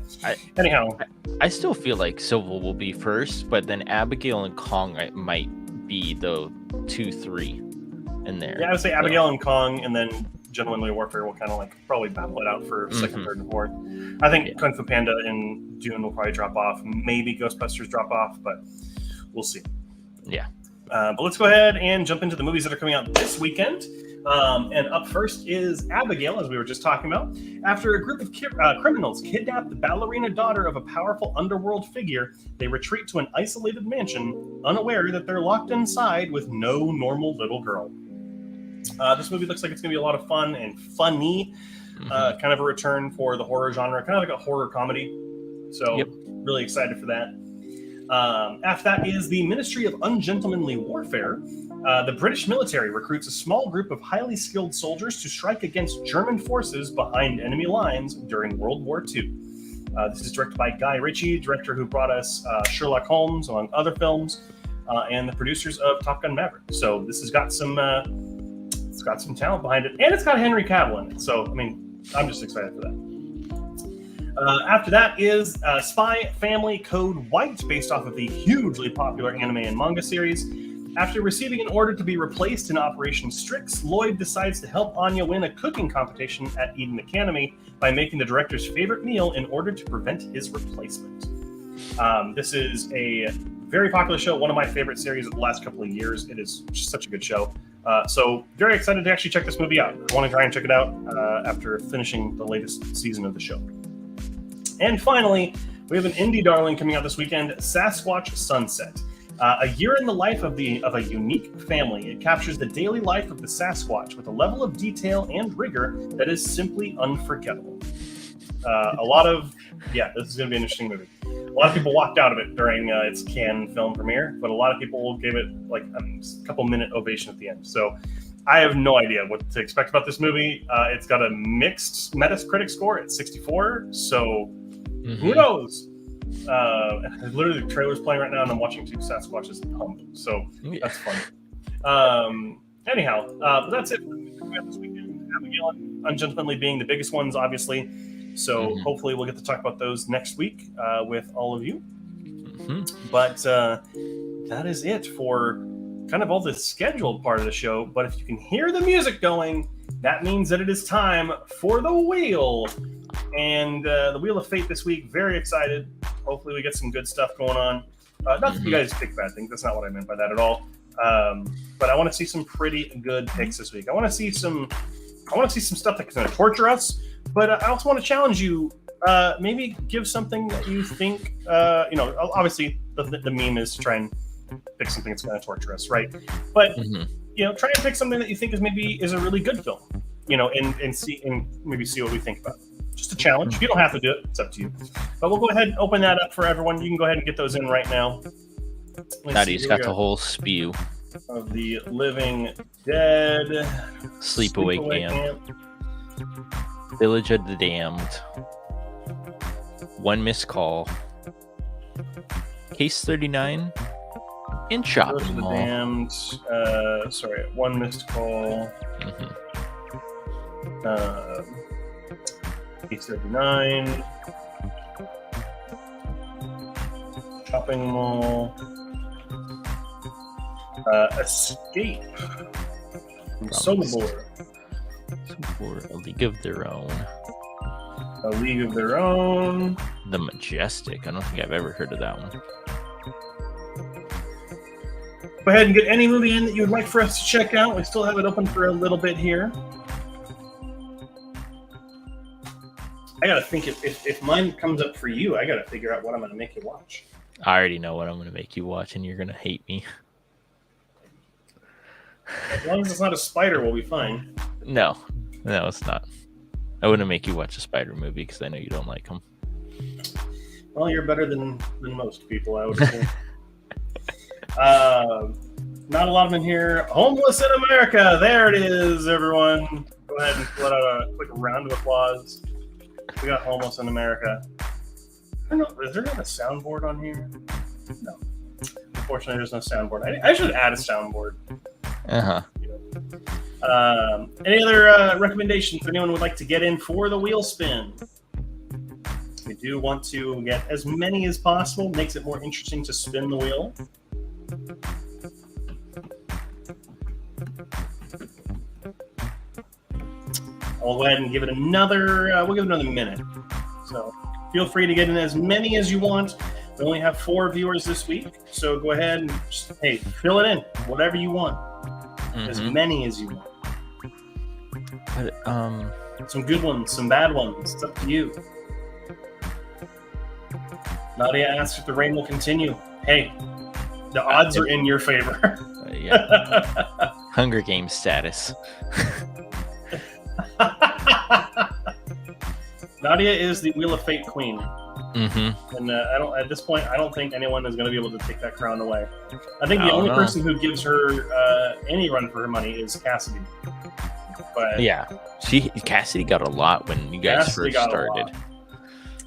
anyhow, I still feel like Civil will be first, but then Abigail and Kong might be the 2-3 in there. Yeah, I would say Abigail and Kong, and then Gentlemanly Warfare will kind of like probably battle it out for second, third, and fourth. I think Kung Fu Panda and Dune will probably drop off. Maybe Ghostbusters drop off, but we'll see. Yeah. But let's go ahead and jump into the movies that are coming out this weekend. And up first is Abigail, as we were just talking about. After a group of criminals kidnap the ballerina daughter of a powerful underworld figure, they retreat to an isolated mansion, unaware that they're locked inside with no normal little girl. This movie looks like it's going to be a lot of fun and funny. Kind of a return for the horror genre, kind of like a horror comedy. So really excited for that. After that is the Ministry of Ungentlemanly Warfare. The British military recruits a small group of highly skilled soldiers to strike against German forces behind enemy lines during World War II. This is directed by Guy Ritchie, director who brought us Sherlock Holmes, among other films, and the producers of Top Gun Maverick. So this has got some talent behind it, and it's got Henry Cavill in it. So I mean, I'm just excited for that. After that is Spy Family Code White, based off of the hugely popular anime and manga series. After receiving an order to be replaced in Operation Strix, Lloyd decides to help Anya win a cooking competition at Eden Academy by making the director's favorite meal in order to prevent his replacement. This is a very popular show, one of my favorite series of the last couple of years. It is just such a good show. So very excited to actually check this movie out. I want to try and check it out after finishing the latest season of the show. And finally, we have an indie darling coming out this weekend, Sasquatch Sunset. A year in the life of a unique family. It captures the daily life of the Sasquatch with a level of detail and rigor that is simply unforgettable. This is going to be an interesting movie. A lot of people walked out of it during its Cannes film premiere, but a lot of people gave it like a couple minute ovation at the end. So I have no idea what to expect about this movie. It's got a mixed Metacritic score at 64, so who knows? Literally, the trailer's playing right now, and I'm watching two Sasquatches hump, so that's fun. Anyhow, that's it for this weekend. Abigail and Ungentlemanly being the biggest ones, obviously. So hopefully we'll get to talk about those next week with all of you. But that is it for kind of all the scheduled part of the show. But if you can hear the music going, that means that it is time for the wheel. And the Wheel of Fate this week, very excited. Hopefully we get some good stuff going on. Not that you guys pick bad things. That's not what I meant by that at all. But I want to see some pretty good picks this week. I want to see some stuff that's going to torture us. But I also want to challenge you. Maybe give something that you think. Obviously the meme is to try and pick something that's going to torture us, right? But try and pick something that you think is a really good film. And maybe see what we think about it. Just a challenge. You don't have to do it. It's up to you. But we'll go ahead and open that up for everyone. You can go ahead and get those in right now. Daddy's got the whole spew of the Living Dead, Sleepaway Camp, Village of the Damned, One Missed Call, Case 39, and Shopping Mall. Damned. One Missed Call. Case 39. Shopping Mall. Escape. Sobor. A League of Their Own. A League of Their Own. The Majestic. I don't think I've ever heard of that one. Go ahead and get any movie in that you would like for us to check out. We still have it open for a little bit here. I gotta think if mine comes up for you, I gotta figure out what I'm gonna make you watch. I already know what I'm gonna make you watch, and you're gonna hate me. As long as it's not a spider, we'll be fine. No, it's not. I wouldn't make you watch a spider movie because I know you don't like them. Well, you're better than most people, I would say. Not a lot of them here. Homeless in America. There it is, everyone. Go ahead and let out a quick round of applause. We got Homeless in America. I don't know, is there not a soundboard on here? No. Unfortunately, there's no soundboard. I should add a soundboard. Any other recommendations anyone would like to get in for the wheel spin? We do want to get as many as possible. Makes it more interesting to spin the wheel. I'll go ahead and give it another. We'll give it another minute. So feel free to get in as many as you want. We only have 4 viewers this week, so go ahead and just, hey, fill it in, whatever you want, as many as you want. But some good ones, some bad ones. It's up to you. Nadia asks if the rain will continue. Hey, the odds are in your favor. Yeah. Hunger Games status. Nadia is the Wheel of Fate queen. Mm-hmm. And at this point, I don't think anyone is going to be able to take that crown away. I think the only person who gives her any run for her money is Cassidy. But yeah, Cassidy got a lot when you guys first started.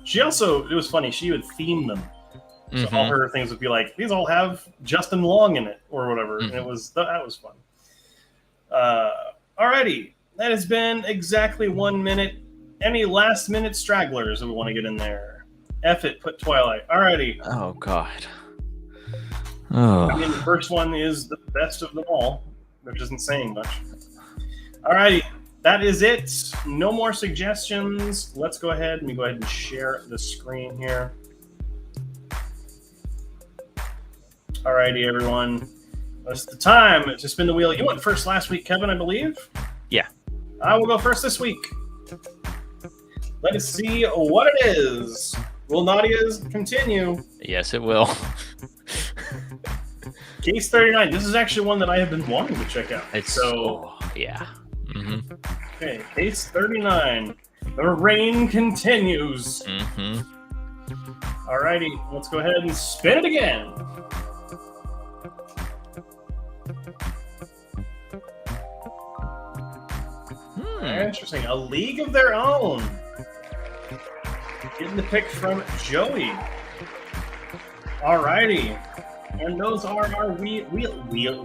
She also, it was funny, she would theme them. So all her things would be like, these all have Justin Long in it, or whatever. And that was fun. Alrighty, that has been exactly 1 minute. Any last minute stragglers that we want to get in there? F it, put Twilight. Alrighty. Oh God. Oh. I mean, the first one is the best of them all, which isn't saying much. Alrighty, that is it. No more suggestions. Let's go ahead. Let me go ahead and share the screen here. Alrighty, everyone. It's the time to spin the wheel. You went first last week, Kevin, I believe. Yeah. I will go first this week. Let us see what it is. Will Nadia's continue? Yes, it will. Case 39. This is actually one that I have been wanting to check out. Yeah. Mm-hmm. Okay, Case 39. The rain continues. Mm-hmm. Alrighty, let's go ahead and spin it again. Interesting. A League of Their Own. Getting the pick from Joey. Alrighty. And those are our Wheel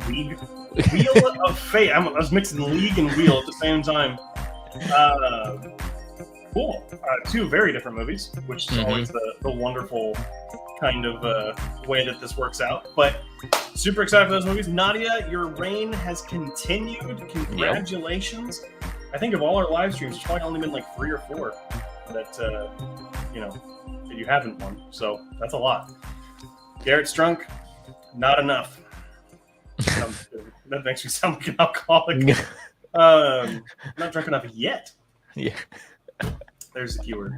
of Fate. I was mixing league and wheel at the same time. Cool. 2 very different movies, which is always the wonderful kind of way that this works out. But super excited for those movies. Nadia, your reign has continued. Congratulations. Yep. I think of all our live streams, there's probably only been like 3 or 4 that that you haven't won. So that's a lot. Garrett's drunk. Not enough. That makes me sound like an alcoholic. Not drunk enough yet. Yeah. There's the keyword.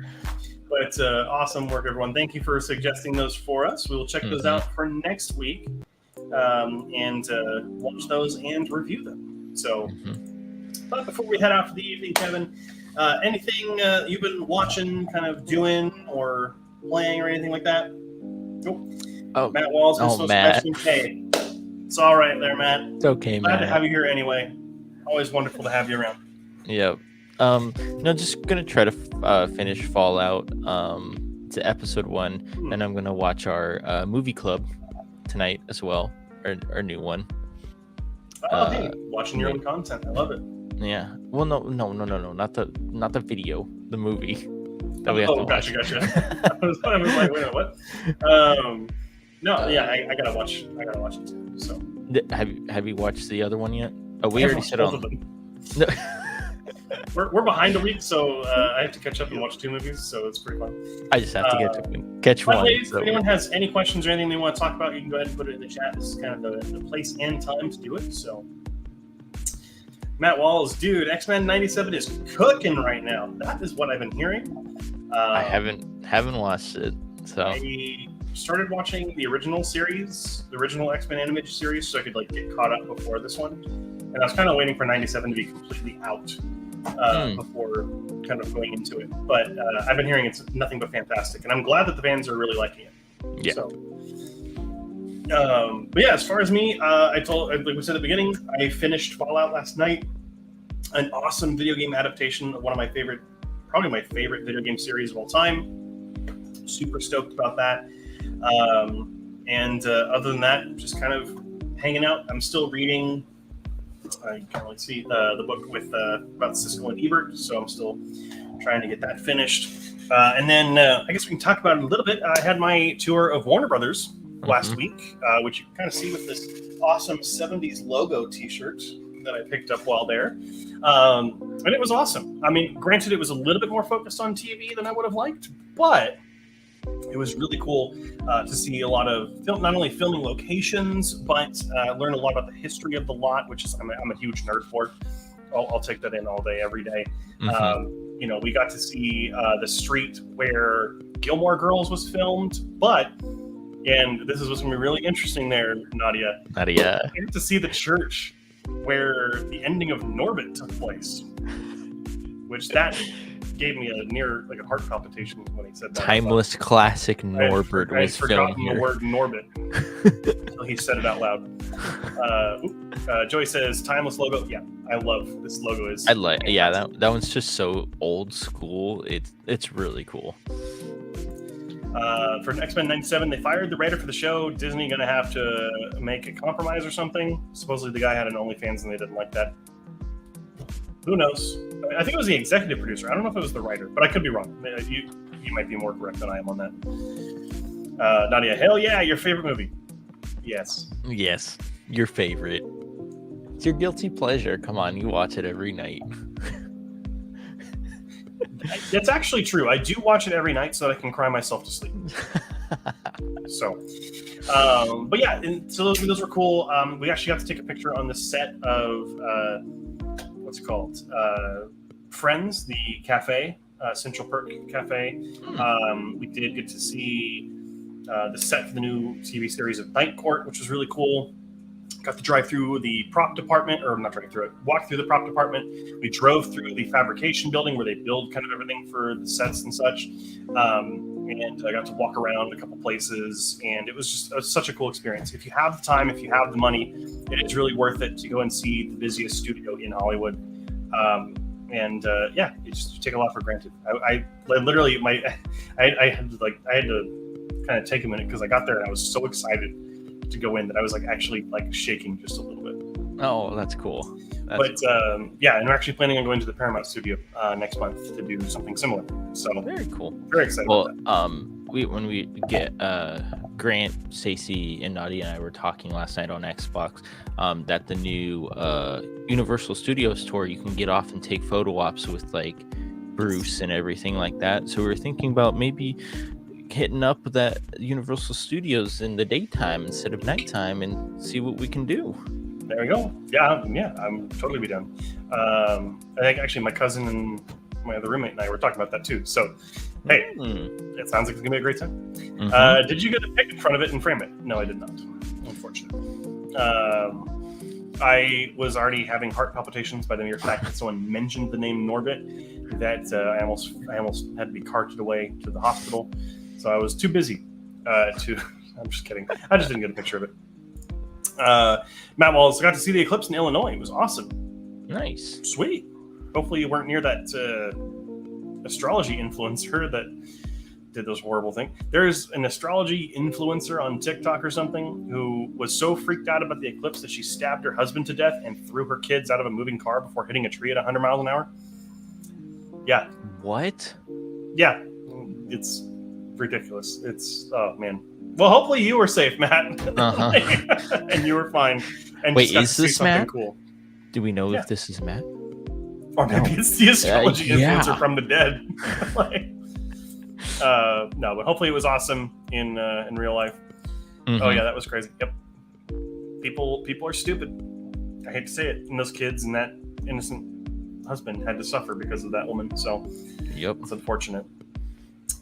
But awesome work, everyone. Thank you for suggesting those for us. We will check those out for next week and watch those and review them. So, but before we head out for the evening, Kevin, anything you've been watching, kind of doing or playing or anything like that? Nope. Oh, Matt Walls is so Matt. special. Hey, it's all right there, Matt. It's okay, Glad Matt. to have you here anyway. Always wonderful to have you around. Yep. No, just gonna try to finish Fallout to episode 1, and I'm gonna watch our movie club tonight as well, our new one. Oh, hey, watching your own content. I love it. Yeah. Well, no, not the video, the movie that we have to watch. Gotcha. I was like, wait, what? No, yeah, I gotta watch it too. So, have you watched the other one yet? Oh, we already said on. No. We're behind a week, so I have to catch up and watch 2 movies. So it's pretty fun. I just have to catch one. Ladies, if anyone has any questions or anything they want to talk about, you can go ahead and put it in the chat. This is kind of the place and time to do it. So, Matt Walls, dude, X-Men 97 is cooking right now. That is what I've been hearing. I haven't watched it, so I started watching the original series, the original X-Men animated series, so I could get caught up before this one. And I was kind of waiting for 97 to be completely out before kind of going into it. But I've been hearing it's nothing but fantastic, and I'm glad that the fans are really liking it. Yeah. So, but yeah, as far as me, like we said at the beginning, I finished Fallout last night. An awesome video game adaptation of one of my favorite, probably my favorite video game series of all time. Super stoked about that. And other than that, just kind of hanging out. I'm still reading. I can't really see the book with about Siskel and Ebert, so I'm still trying to get that finished. And then I guess we can talk about it a little bit. I had my tour of Warner Brothers last week, which you can kind of see with this awesome 70s logo T-shirt. that I picked up while there. And it was awesome. I mean, granted, it was a little bit more focused on TV than I would have liked, but it was really cool to see a lot of not only filming locations, but learn a lot about the history of the lot, which is I'm a huge nerd for. I'll take that in all day, every day. You know, we got to see the street where Gilmore Girls was filmed, and this is what's going to be really interesting there, Nadia. We get to see the church where the ending of Norbit took place, which that gave me a heart palpitation when he said that. Timeless classic Norbert was filmed here. The word Norbit until he said it out loud. Joey says timeless logo. Yeah, I love this logo. That one's just so old school. It's really cool. For X-Men 97, they fired the writer for the show. Disney going to have to make a compromise or something. Supposedly the guy had an OnlyFans and they didn't like that. Who knows? I think it was the executive producer. I don't know if it was the writer, but I could be wrong. You might be more correct than I am on that. Nadia, hell yeah, your favorite movie. Yes, your favorite. It's your guilty pleasure. Come on, you watch it every night. That's actually true. I do watch it every night so that I can cry myself to sleep. So, but yeah, so those were cool. We actually got to take a picture on the set of what's it called? Friends, the cafe, Central Perk Cafe. We did get to see the set for the new TV series of Night Court, which was really cool. Got to drive through the prop department, or not drive through it, walk through the prop department. We drove through the fabrication building where they build kind of everything for the sets and such. And I got to walk around a couple places, and it was just such a cool experience. If you have the time, if you have the money, it is really worth it to go and see the busiest studio in Hollywood. Yeah, you take a lot for granted. I literally I had to kind of take a minute because I got there and I was so excited to go in that I was actually shaking just a little bit. Oh, that's cool. Yeah, and we're actually planning on going to the Paramount Studio next month to do something similar. So very cool. Very excited. Well, about that. When we get Grant, Stacey, and Nadia and I were talking last night on Xbox that the new Universal Studios tour, you can get off and take photo ops with Bruce and everything like that. So we were thinking about maybe hitting up that Universal Studios in the daytime instead of nighttime and see what we can do. There we go. Yeah, I'm totally be done. I think actually my cousin and my other roommate and I were talking about that too. So, hey, it sounds like it's gonna be a great time. Did you get a pic in front of it and frame it? No, I did not. Unfortunately, I was already having heart palpitations by the mere fact that someone mentioned the name Norbit. That I almost had to be carted away to the hospital. So I was too busy to. I'm just kidding. I just didn't get a picture of it. Matt Wallace got to see the eclipse in Illinois. It was awesome. Nice. Sweet. Hopefully you weren't near that astrology influencer that did those horrible things. There's an astrology influencer on TikTok or something who was so freaked out about the eclipse that she stabbed her husband to death and threw her kids out of a moving car before hitting a tree at 100 miles an hour. Yeah. What? Yeah. It's ridiculous. It's, oh man. Well, hopefully you were safe, Matt. And you were fine. And wait, is this Matt? Cool. Do we know if this is Matt? Or maybe it's the astrology influencer from the dead. No, but hopefully it was awesome in real life. Oh yeah, that was crazy. Yep. People are stupid. I hate to say it. And those kids and that innocent husband had to suffer because of that woman. So yep, it's unfortunate.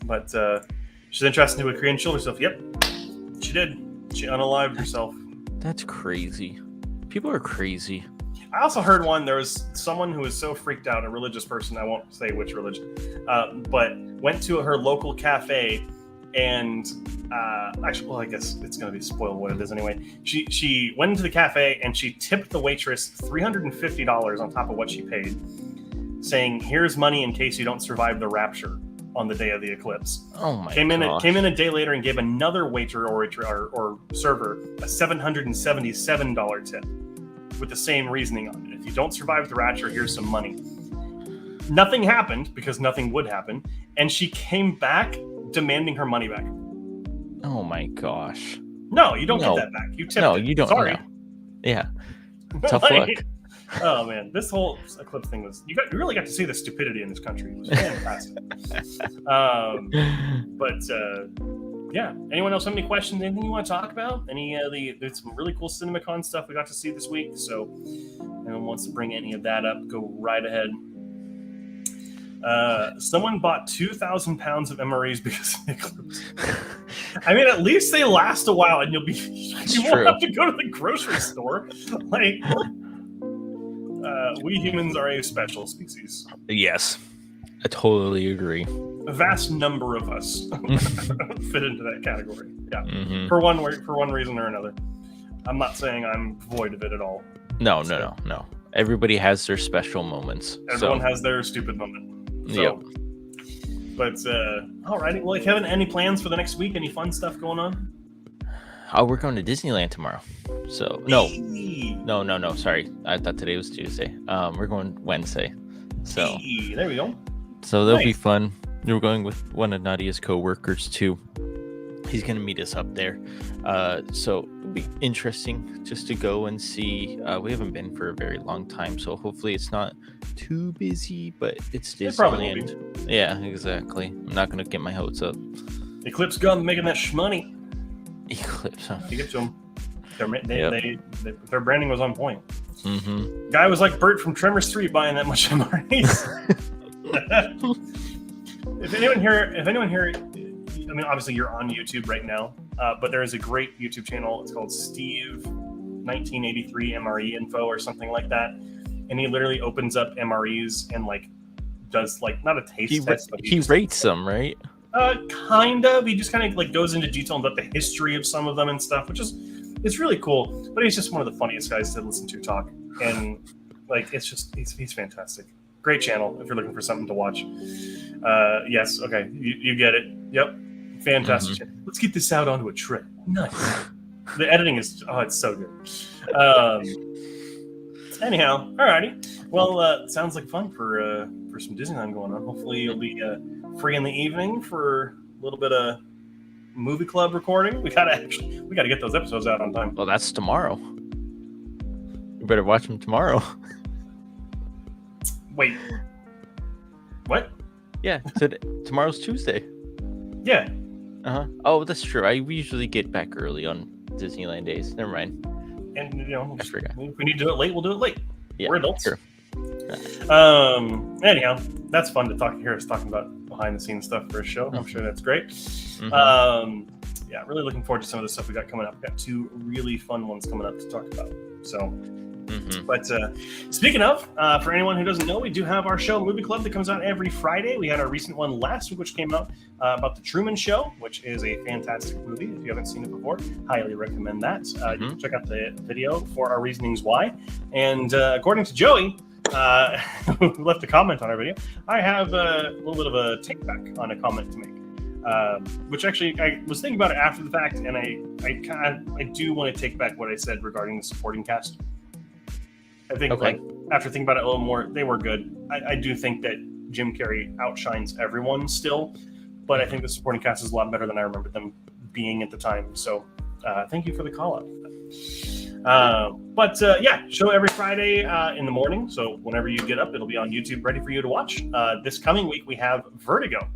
But she's interested in who would Korean kill herself. Yep, she did. She unalived herself. That's crazy. People are crazy. I also heard there was someone who was so freaked out, a religious person, I won't say which religion, but went to her local cafe and actually, well, I guess it's going to be spoiled what it is anyway. She went into the cafe and she tipped the waitress $350 on top of what she paid, saying, "Here's money in case you don't survive the rapture on the day of the eclipse." Oh my! Came in a day later and gave another waiter or server a $777 tip with the same reasoning on it. If you don't survive the rapture, here's some money. Nothing happened because nothing would happen, and she came back demanding her money back. Oh my gosh! No, you don't get that back. You tipped it. You don't. Sorry. No. Yeah. Tough luck. Oh man, this whole eclipse thing was you really got to see the stupidity in this country. It was fantastic. Yeah. Anyone else have any questions? Anything you want to talk about? There's some really cool CinemaCon stuff we got to see this week. So, anyone wants to bring any of that up, go right ahead. Someone bought 2,000 pounds of MREs because of the eclipse. I mean, at least they last a while, and you won't have to go to the grocery store. Like, we humans are a special species. Yes, I totally agree. A vast number of us fit into that category. Yeah, Mm-hmm. for one reason or another. I'm not saying I'm void of it at all. No. Everybody has their special moments. Everyone has their stupid moment. So, yep. But alrighty. Well, Kevin, any plans for the next week? Any fun stuff going on? Oh, we're going to Disneyland tomorrow. So no. Sorry, I thought today was Tuesday. We're going Wednesday. So there we go. So that'll be fun. We're going with one of Nadia's co-workers too. He's going to meet us up there. So it'll be interesting just to go and see. We haven't been for a very long time, so hopefully it's not too busy, but it's Disneyland. Yeah, exactly. I'm not going to get my hopes up. Eclipse Gum making that shmoney. Eclipse, huh? You get to them. Their branding was on point. Mm-hmm. Guy was like Bert from Tremors 3 buying that much MREs. If anyone here, I mean, obviously you're on YouTube right now, but there is a great YouTube channel. It's called Steve 1983 MRE Info or something like that, and he literally opens up MREs and like does like not a taste test, but he rates them, right? Kind of. He just kind of like goes into detail about the history of some of them and stuff, which is it's really cool. But he's just one of the funniest guys to listen to talk, and like it's just he's fantastic. Great channel if you're looking for something to watch. Yes, okay, you get it. Yep, fantastic. Mm-hmm. Let's get this out onto a tray. Nice. The editing is it's so good. Anyhow, alrighty. Well, sounds like fun for some Disneyland going on. Hopefully you'll be free in the evening for a little bit of movie club recording. We gotta get those episodes out on time. Well, that's tomorrow. You better watch them tomorrow. Wait, what? Yeah, so tomorrow's Tuesday. Yeah. Oh, that's true. We usually get back early on Disneyland days. Never mind. And I forgot. If we need to do it late, we'll do it late. Yeah, we're adults. Sure. Anyhow, that's fun to hear us talking about behind the scenes stuff for a show. I'm sure that's great. Mm-hmm. Yeah, really looking forward to some of the stuff we got coming up. We got 2 really fun ones coming up to talk about. So, but speaking of, for anyone who doesn't know, we do have our show Movie Club that comes out every Friday. We had our recent one last week, which came out about the Truman Show, which is a fantastic movie. If you haven't seen it before, highly recommend that. You can check out the video for our reasonings why. And according to Joey, who left a comment on our video, I have a little bit of a take back on a comment to make. Which actually I was thinking about it after the fact, and I do want to take back what I said regarding the supporting cast. I think like after thinking about it a little more, they were good. I do think that Jim Carrey outshines everyone still, but I think the supporting cast is a lot better than I remember them being at the time. So thank you for the call out. Yeah, show every Friday in the morning. So whenever you get up, it'll be on YouTube ready for you to watch. This coming week we have Vertigo.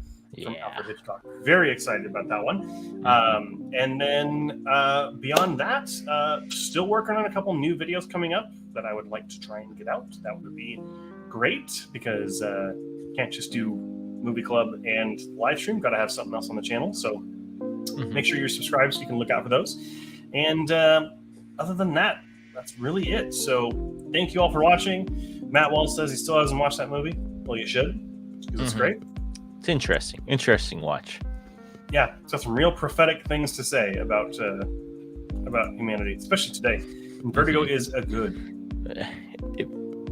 From Alfred Hitchcock. Very excited about that one. And then beyond that, still working on a couple new videos coming up that I would like to try and get out. That would be great because can't just do movie club and live stream. Got to have something else on the channel. So make sure you're subscribed so you can look out for those. And other than that, that's really it. So thank you all for watching. Matt Walsh says he still hasn't watched that movie. Well, you should because it's great. It's interesting watch. Yeah, it's got some real prophetic things to say about humanity, especially today. And Vertigo is a good.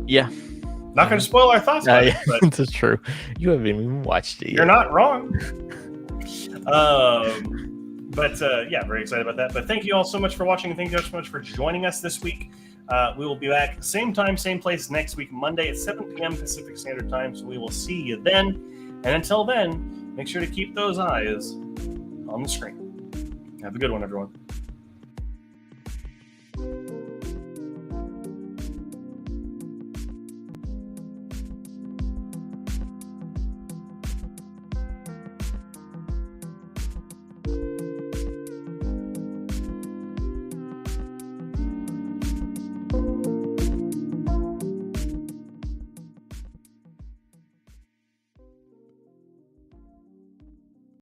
Yeah. Not going to spoil our thoughts about it, but that's true. You haven't even watched it yet. You're not wrong. Yeah, very excited about that. But thank you all so much for watching, and thank you so much for joining us this week. We will be back same time, same place next week, Monday at 7 p.m. Pacific Standard Time. So we will see you then. And until then, make sure to keep those eyes on the screen. Have a good one, everyone.